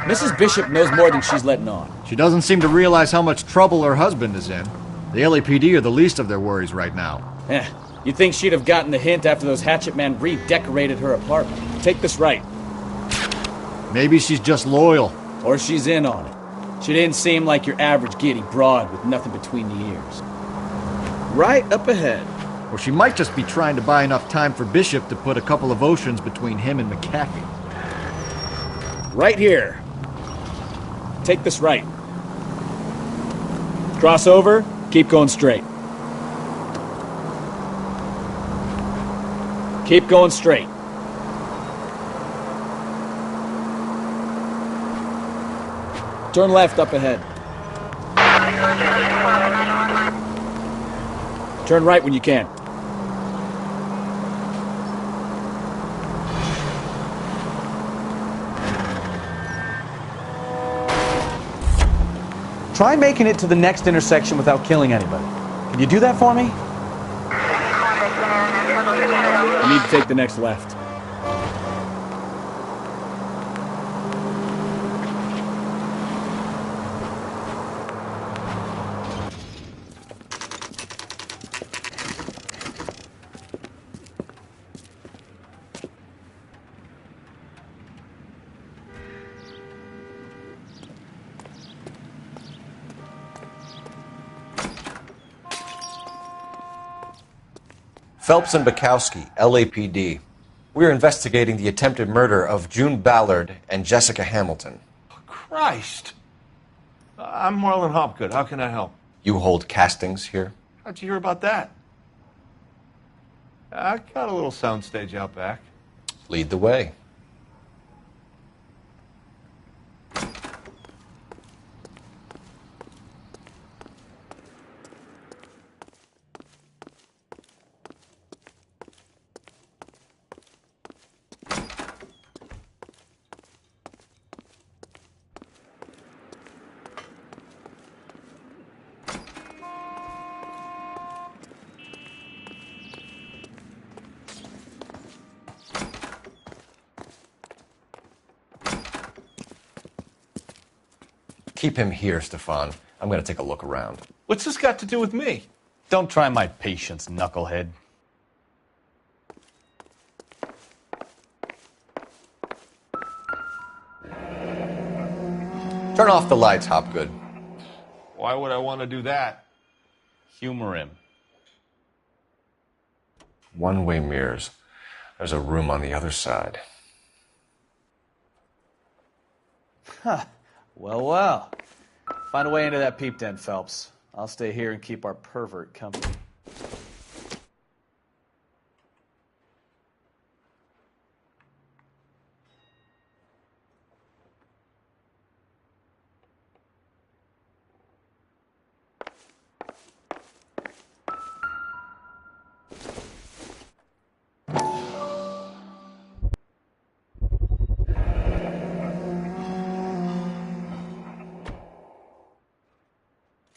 Mrs. Bishop knows more than she's letting on. She doesn't seem to realize how much trouble her husband is in. The LAPD are the least of their worries right now. You'd think she'd have gotten the hint after those hatchet men redecorated her apartment. Take this right. Maybe she's just loyal. Or she's in on it. She didn't seem like your average giddy broad with nothing between the ears. Right up ahead. Or she might just be trying to buy enough time for Bishop to put a couple of oceans between him and McAfee. Right here. Take this right. Cross over, keep going straight. Keep going straight. Turn left up ahead. Turn right when you can. Try making it to the next intersection without killing anybody. Can you do that for me? You need to take the next left. Phelps and Bukowski, LAPD. We're investigating the attempted murder of June Ballard and Jessica Hamilton. Christ. I'm Marlon Hopgood. How can I help? You hold castings here? How'd you hear about that? I got a little soundstage out back. Lead the way. Keep him here, Stefan. I'm going to take a look around. What's this got to do with me? Don't try my patience, knucklehead. Turn off the lights, Hopgood. Why would I want to do that? Humor him. One-way mirrors. There's a room on the other side. Huh. Well, well. Find a way into that peep den, Phelps. I'll stay here and keep our pervert company.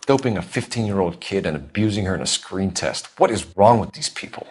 Doping a 15-year-old kid and abusing her in a screen test. What is wrong with these people?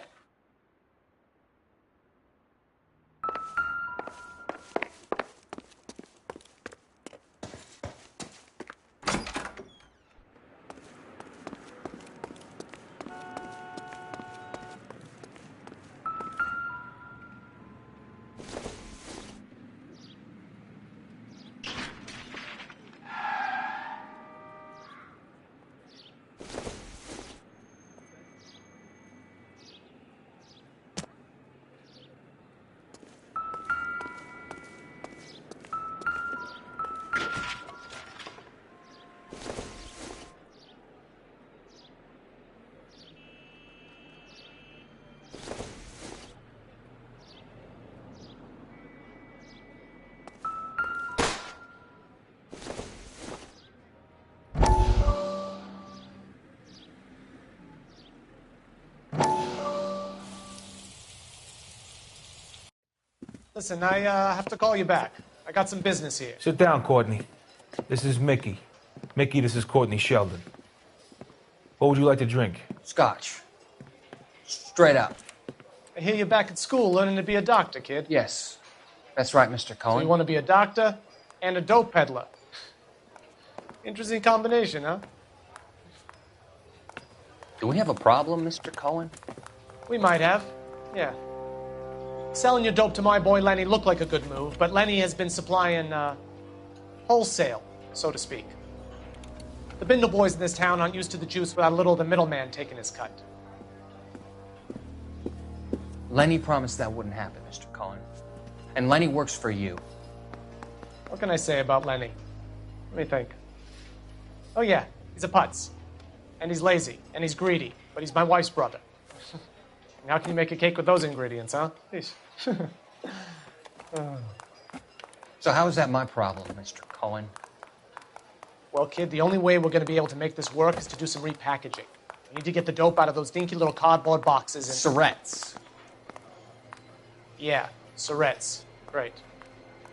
Listen, I have to call you back. I got some business here. Sit down, Courtney. This is Mickey. Mickey, this is Courtney Sheldon. What would you like to drink? Scotch. Straight up. I hear you're back at school learning to be a doctor, kid. Yes. That's right, Mr. So Cohen. you want to be a doctor and a dope peddler. Interesting combination, huh? Do we have a problem, Mr. Cohen? We might have, yeah. Selling your dope to my boy Lenny looked like a good move, but Lenny has been supplying, wholesale, so to speak. The Bindle boys in this town aren't used to the juice without a little of the middleman taking his cut. Lenny promised that wouldn't happen, Mr. Cohen. And Lenny works for you. What can I say about Lenny? Let me think. Oh yeah, he's a putz. And he's lazy, and he's greedy, but he's my wife's brother. And how can you make a cake with those ingredients, huh? So how is that my problem, Mr. Cohen? Well, kid, the only way we're going to be able to make this work is to do some repackaging. We need to get the dope out of those dinky little cardboard boxes and... Surrettes. Yeah, Surrettes. Great.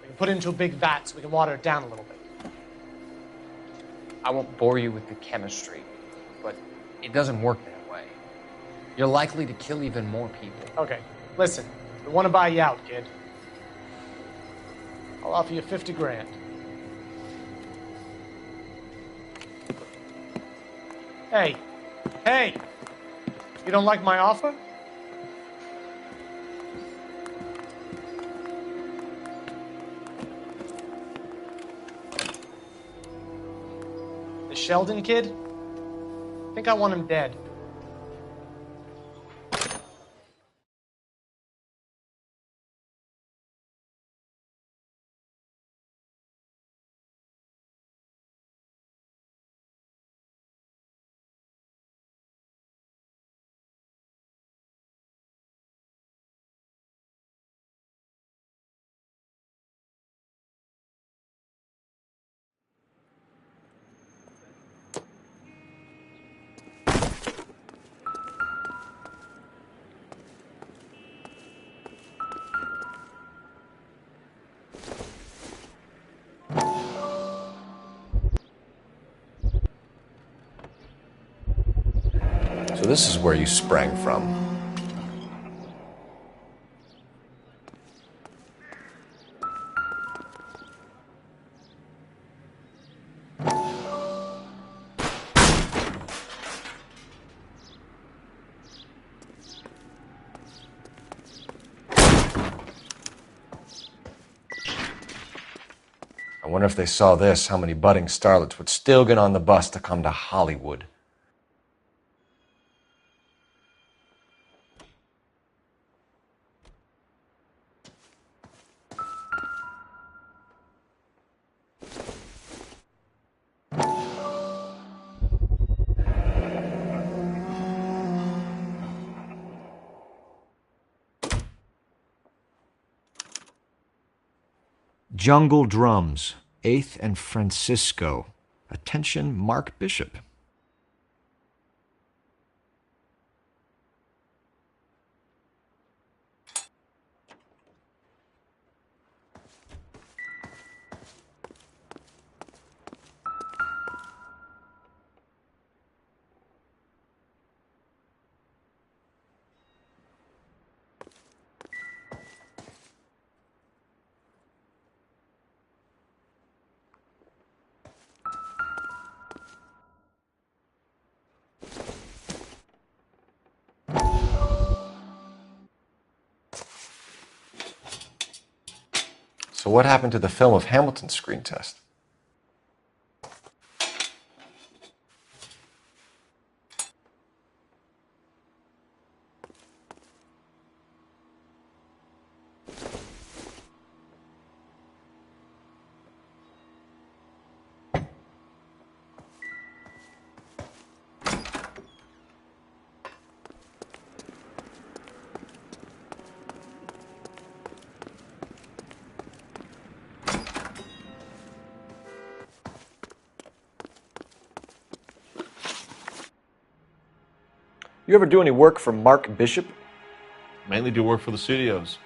We can put it into a big vat so we can water it down a little bit. I won't bore you with the chemistry, but it doesn't work that way. You're likely to kill even more people. Okay, listen. We want to buy you out, kid. I'll offer you 50 grand. Hey. Hey! You don't like my offer? The Sheldon kid? I think I want him dead. So this is where you sprang from. I wonder if they saw this, how many budding starlets would still get on the bus to come to Hollywood. Jungle Drums, 8th and Francisco. Attention, Mark Bishop. So what happened to the film of Hamilton's screen test? You ever do any work for Mark Bishop? Mainly do work for the studios.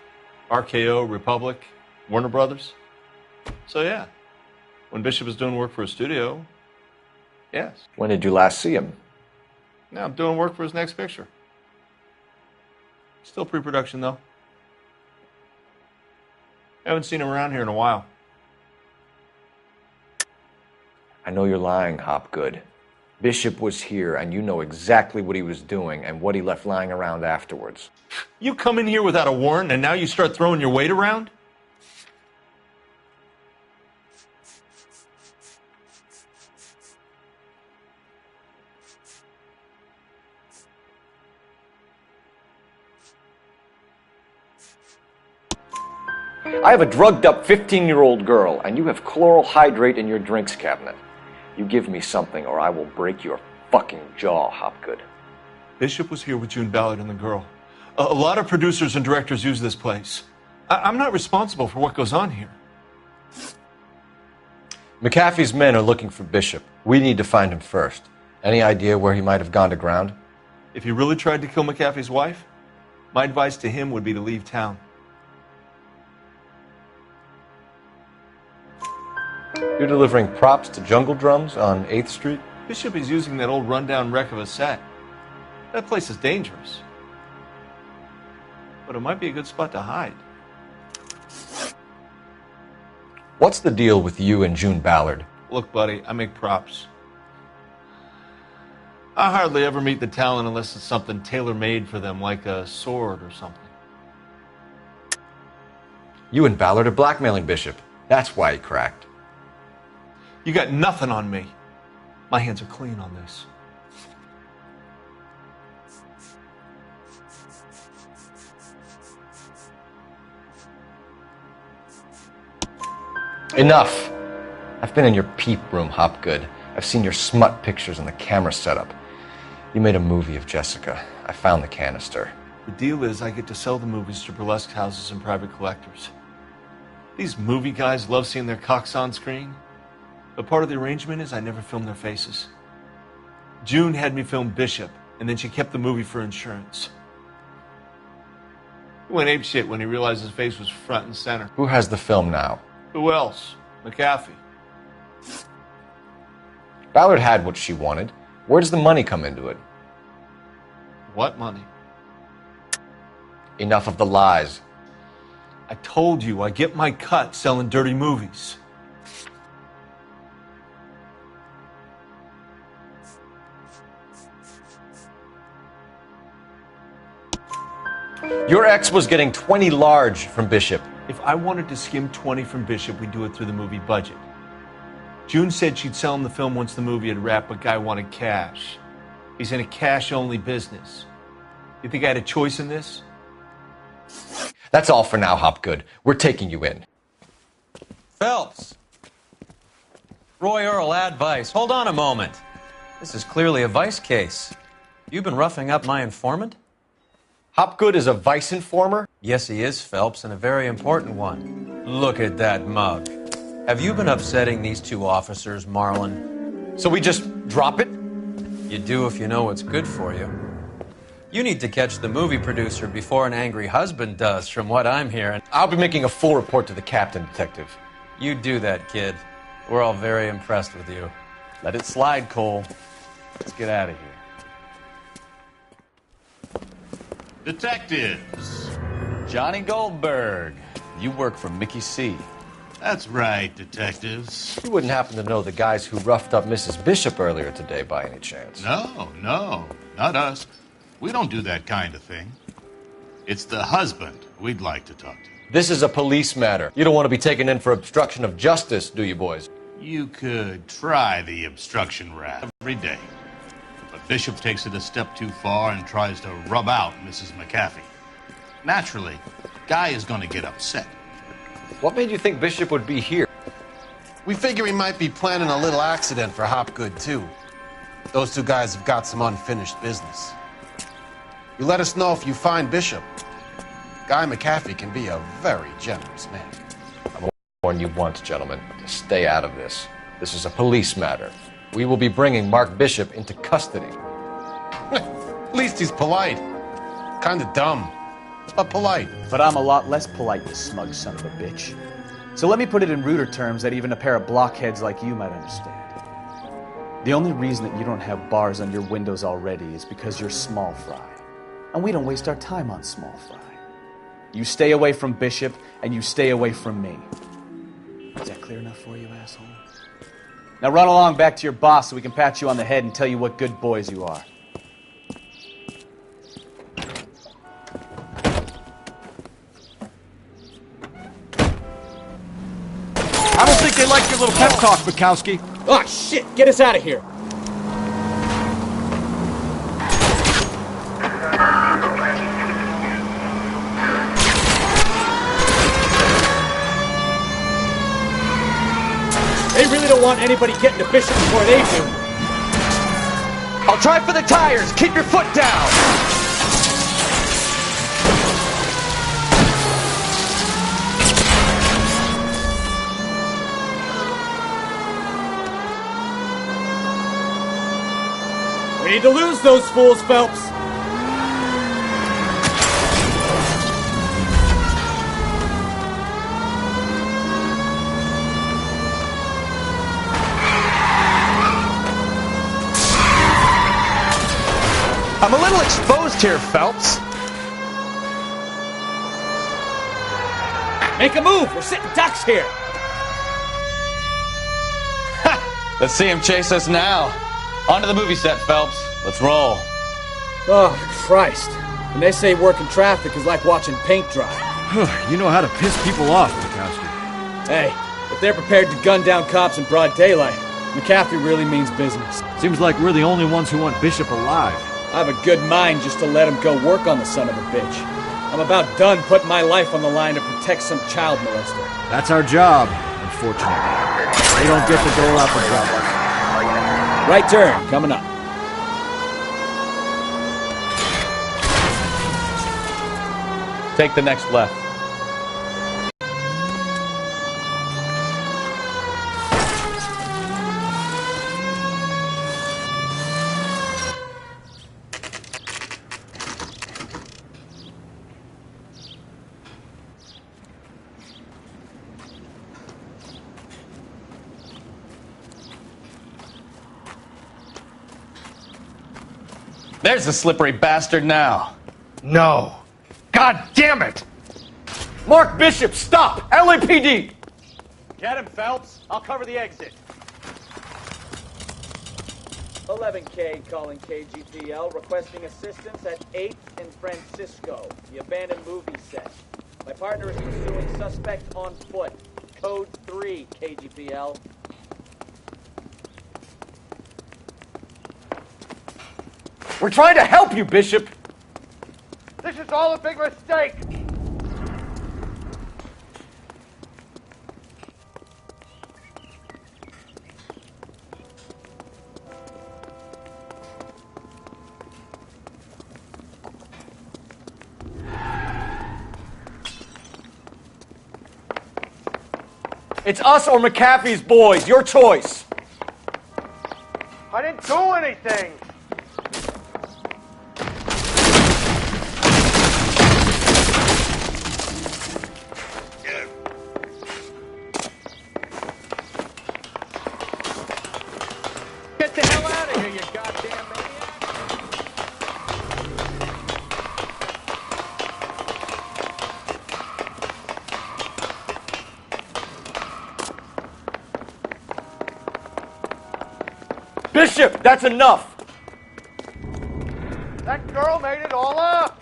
RKO, Republic, Warner Brothers. So yeah, when Bishop is doing work for a studio, yes. When did you last see him? Now I'm doing work for his next picture. Still pre-production though. Haven't seen him around here in a while. I know you're lying, Hopgood. Bishop was here, and you know exactly what he was doing and what he left lying around afterwards. You come in here without a warrant, and now you start throwing your weight around? I have a drugged-up 15-year-old girl, and you have chloral hydrate in your drinks cabinet. You give me something, or I will break your fucking jaw, Hopgood. Bishop was here with June Ballard and the girl. A lot of producers and directors use this place. I'm not responsible for what goes on here. McAfee's men are looking for Bishop. We need to find him first. Any idea where he might have gone to ground? If he really tried to kill McAfee's wife, my advice to him would be to leave town. You're delivering props to Jungle Drums on 8th Street? Bishop is using that old rundown wreck of a set. That place is dangerous. But it might be a good spot to hide. What's the deal with you and June Ballard? Look, buddy, I make props. I hardly ever meet the talent unless it's something tailor-made for them, like a sword or something. You and Ballard are blackmailing Bishop. That's why he cracked. You got nothing on me. My hands are clean on this. Enough! I've been in your peep room, Hopgood. I've seen your smut pictures and the camera setup. You made a movie of Jessica. I found the canister. The deal is I get to sell the movies to burlesque houses and private collectors. These movie guys love seeing their cocks on screen. But part of the arrangement is I never film their faces. June had me film Bishop, and then she kept the movie for insurance. He went apeshit when he realized his face was front and center. Who has the film now? Who else? McAfee. Ballard had what she wanted. Where does the money come into it? What money? Enough of the lies. I told you I get my cut selling dirty movies. Your ex was getting 20 large from Bishop. If I wanted to skim 20 from Bishop, we'd do it through the movie budget. June said she'd sell him the film once the movie had wrapped, but Guy wanted cash. He's in a cash-only business. You think I had a choice in this? That's all for now, Hopgood. We're taking you in. Phelps. Roy Earl, ad vice. Hold on a moment. This is clearly a vice case. You've been roughing up my informant? Hopgood is a vice informer? Yes, he is, Phelps, and a very important one. Look at that mug. Have you been upsetting these two officers, Marlin? So we just drop it? You do if you know what's good for you. You need to catch the movie producer before an angry husband does, from what I'm hearing. I'll be making a full report to the captain, Detective. You do that, kid. We're all very impressed with you. Let it slide, Cole. Let's get out of here. Detectives. Johnny Goldberg. You work for Mickey C. That's right, detectives. You wouldn't happen to know the guys who roughed up Mrs. Bishop earlier today by any chance? No, not us. We don't do that kind of thing. It's the husband we'd like to talk to. This is a police matter. You don't want to be taken in for obstruction of justice, do you, boys? You could try the obstruction rap every day. But Bishop takes it a step too far and tries to rub out Mrs. McAfee. Naturally, Guy is going to get upset. What made you think Bishop would be here? We figure he might be planning a little accident for Hopgood, too. Those two guys have got some unfinished business. You let us know if you find Bishop. Guy McAfee can be a very generous man. I'm warn you once, gentlemen, to stay out of this. This is a police matter. We will be bringing Mark Bishop into custody. At least he's polite. Kind of dumb. but polite. But I'm a lot less polite, you smug son of a bitch. So let me put it in ruder terms that even a pair of blockheads like you might understand. The only reason that you don't have bars on your windows already is because you're small fry. And we don't waste our time on small fry. You stay away from Bishop, and you stay away from me. Is that clear enough for you, asshole? Now run along back to your boss so we can pat you on the head and tell you what good boys you are. I don't think they like your little pep talk, Bukowski. Oh, shit! Get us out of here! They really don't want anybody getting to Bishop before they do. I'll try for the tires. Keep your foot down. We need to lose those fools, Phelps. I'm a little exposed here, Phelps. Make a move. We're sitting ducks here. Let's see him chase us now. On to the movie set, Phelps. Let's roll. Oh, Christ. When they say working traffic is like watching paint dry. You know how to piss people off, Bukowski. Hey, if they're prepared to gun down cops in broad daylight, McCaffrey really means business. Seems like we're the only ones who want Bishop alive. I have a good mind just to let him go work on the son of a bitch. I'm about done putting my life on the line to protect some child molester. That's our job, unfortunately. They don't get the door out the front. Right turn, coming up. Take the next left. There's the slippery bastard now. No. God damn it! Mark Bishop, stop! LAPD! Get him, Phelps. I'll cover the exit. 11K calling KGPL, requesting assistance at 8th and Francisco, the abandoned movie set. My partner is pursuing suspect on foot. Code 3, KGPL. We're trying to help you, Bishop! This is all a big mistake! It's us or McAfee's boys. Your choice. I didn't do anything! Get the hell out of here, you goddamn maniac! Bishop, that's enough. That girl made it all up!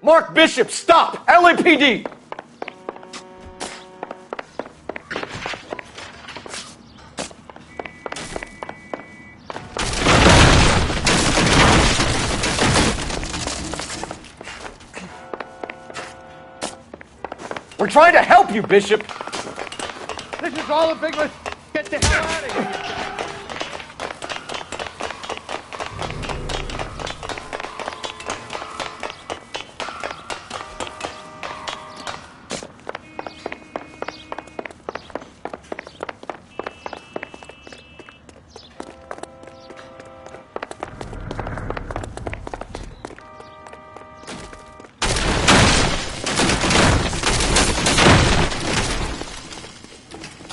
Mark Bishop, stop! LAPD! We're trying to help you, Bishop! This is all a big mistake! Get the hell out of here!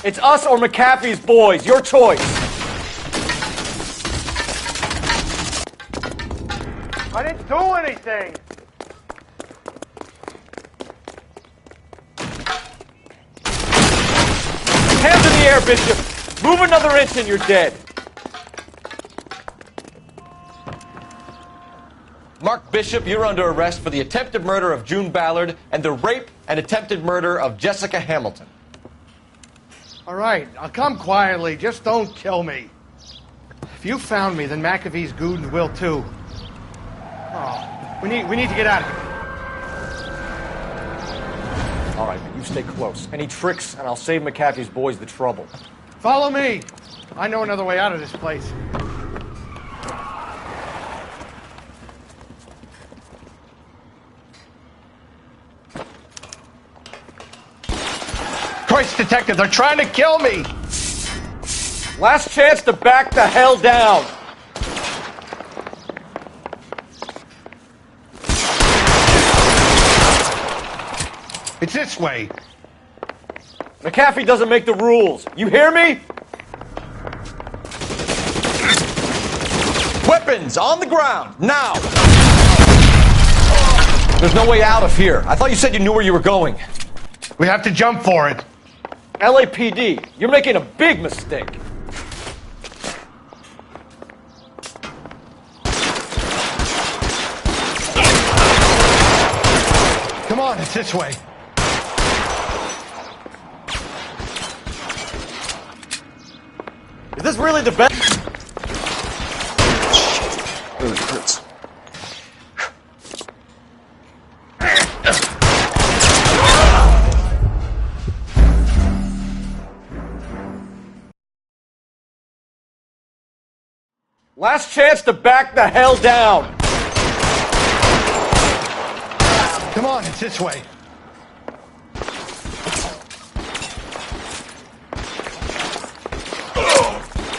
It's us or McAfee's boys. Your choice. I didn't do anything. Hands in the air, Bishop. Move another inch and you're dead. Mark Bishop, you're under arrest for the attempted murder of June Ballard and the rape and attempted murder of Jessica Hamilton. All right, I'll come quietly. Just don't kill me. If you found me, then McAfee's goons will too. Oh, we need to get out of here. All right, but you stay close. Any tricks, and I'll save McAfee's boys the trouble. Follow me. I know another way out of this place. Christ, detective, they're trying to kill me! Last chance to back the hell down! It's this way. McAfee doesn't make the rules. You hear me? Weapons on the ground, now! There's no way out of here. I thought you said you knew where you were going. We have to jump for it. LAPD, you're making a big mistake. Come on, it's this way. Is this really the best? Really hurts. Last chance to back the hell down. Come on, it's this way.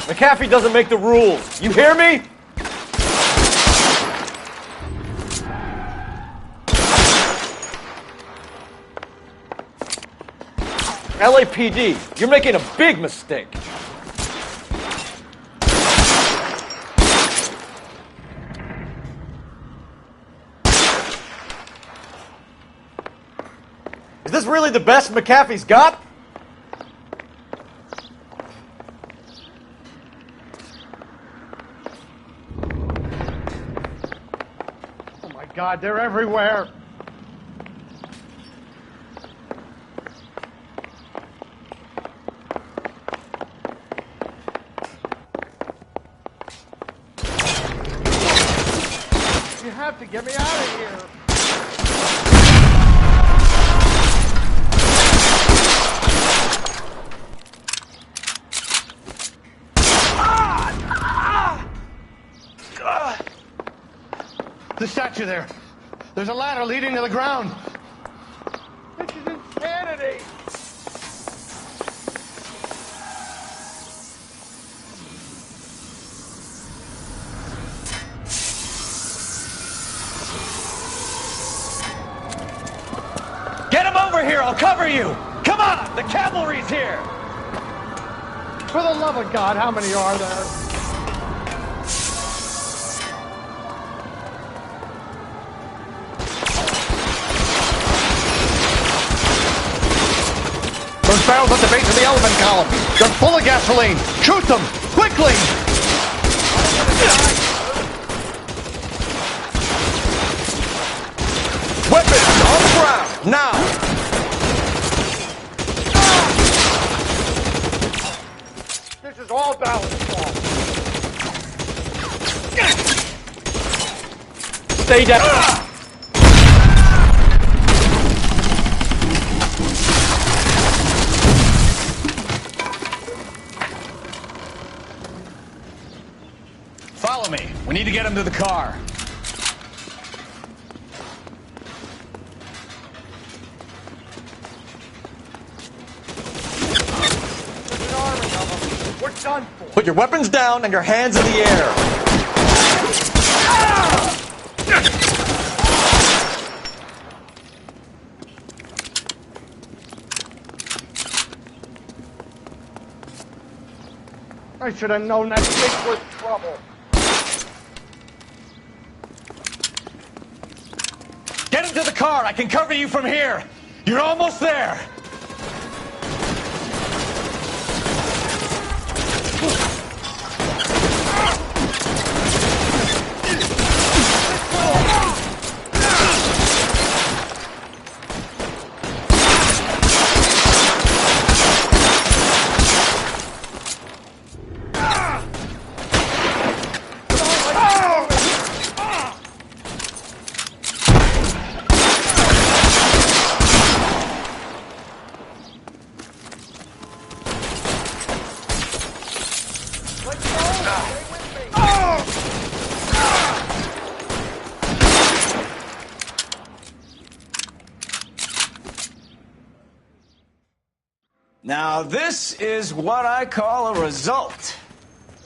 McAfee doesn't make the rules. You hear me? LAPD, you're making a big mistake. Is this really the best McAfee's got? Oh my God, they're everywhere. You have to get me out of here. The statue there. There's a ladder leading to the ground. This is insanity. Get him over here, I'll cover you! Come on, the cavalry's here! For the love of God, how many are there? Those barrels at the base of the elephant column. They're full of gasoline. Shoot them! Quickly! Weapons on the ground, now! This is all Ballard's fault. Stay down. Follow me. We need to get him to the car. There's an army of them. We're done for. Put your weapons down and your hands in the air. I should have known that bitch was trouble. Get into the car. I can cover you from here. You're almost there. Now, this is what I call a result.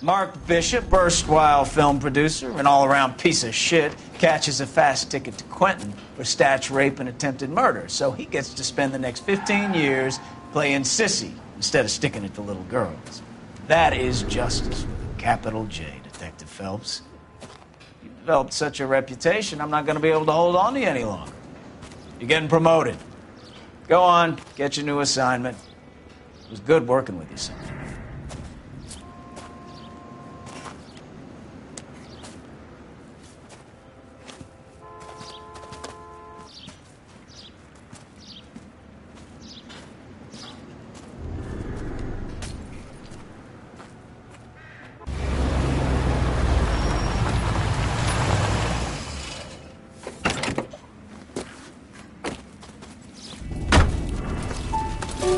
Mark Bishop, erstwhile film producer, an all-around piece of shit, catches a fast ticket to Quentin for statch rape and attempted murder, so he gets to spend the next 15 years playing sissy instead of sticking it to little girls. That is justice with a capital J, Detective Phelps. You've developed such a reputation, I'm not going to be able to hold on to you any longer. You're getting promoted. Go on, get your new assignment. It was good working with you, son.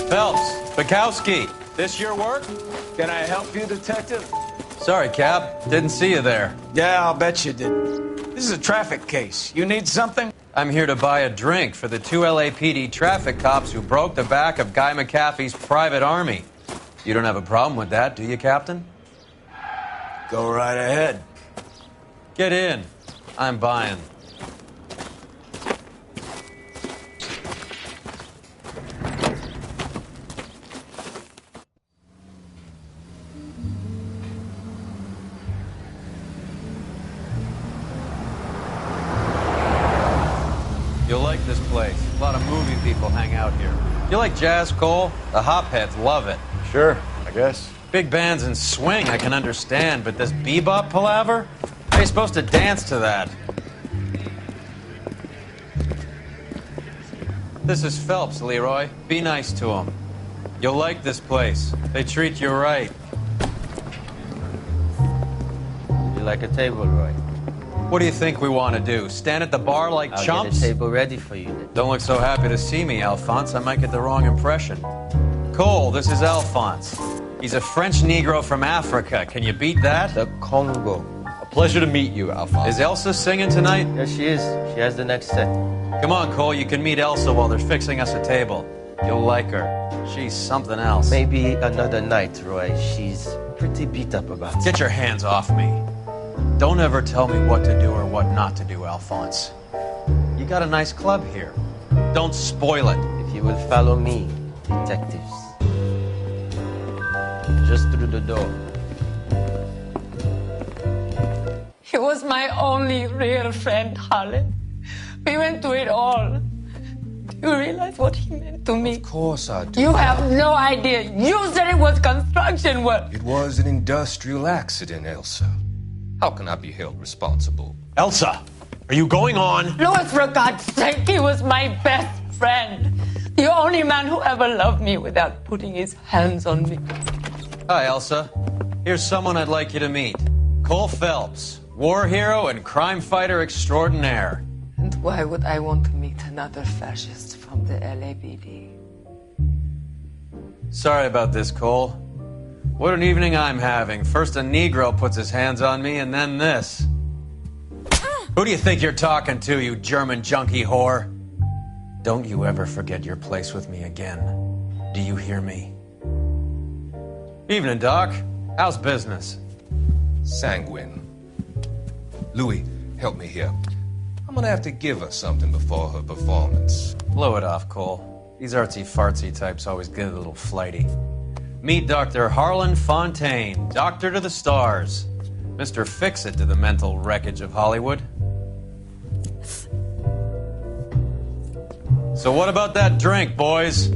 Phelps, Bukowski, this your work? Can I help you, Detective? Sorry, Cap. Didn't see you there. Yeah, I'll bet you didn't. This is a traffic case. You need something? I'm here to buy a drink for the 2 LAPD traffic cops who broke the back of Guy McAfee's private army. You don't have a problem with that, do you, Captain? Go right ahead. Get in. I'm buying. You'll like this place. A lot of movie people hang out here. You like jazz, Cole? The hopheads love it. Sure, I guess. Big bands and swing I can understand, but this bebop palaver? How are you supposed to dance to that? This is Phelps, Leroy. Be nice to him. You'll like this place. They treat you right. You like a table, Roy? What do you think we want to do? Stand at the bar like I'll chumps? get a table ready for you then. Don't look so happy to see me, Alphonse. I might get the wrong impression. Cole, this is Alphonse. He's a French Negro from Africa. Can you beat that? The Congo. A pleasure to meet you, Alphonse. Is Elsa singing tonight? Yes, she is. She has the next set. Come on, Cole. You can meet Elsa while they're fixing us a table. You'll like her. She's something else. Maybe another night, Roy. She's pretty beat up about it. Get your hands off me. Don't ever tell me what to do or what not to do, Alphonse. You got a nice club here. Don't spoil it. If you will follow me, detectives. Just through the door. He was my only real friend, Harlan. We went through it all. Do you realize what he meant to me? Of course I do. You have no idea. You said it was construction work. It was an industrial accident, Elsa. How can I be held responsible? Elsa, are you going on? Louis, for God's sake, he was my best friend. The only man who ever loved me without putting his hands on me. Hi, Elsa. Here's someone I'd like you to meet. Cole Phelps, war hero and crime fighter extraordinaire. And why would I want to meet another fascist from the LAPD? Sorry about this, Cole. What an evening I'm having. First a Negro puts his hands on me, and then this. Who do you think you're talking to, you German junkie whore? Don't you ever forget your place with me again. Do you hear me? Evening, Doc. How's business? Sanguine. Louis, help me here. I'm gonna have to give her something before her performance. Blow it off, Cole. These artsy-fartsy types always get a little flighty. Meet Dr. Harlan Fontaine, doctor to the stars. Mr. Fix-It to the mental wreckage of Hollywood. So what about that drink, boys?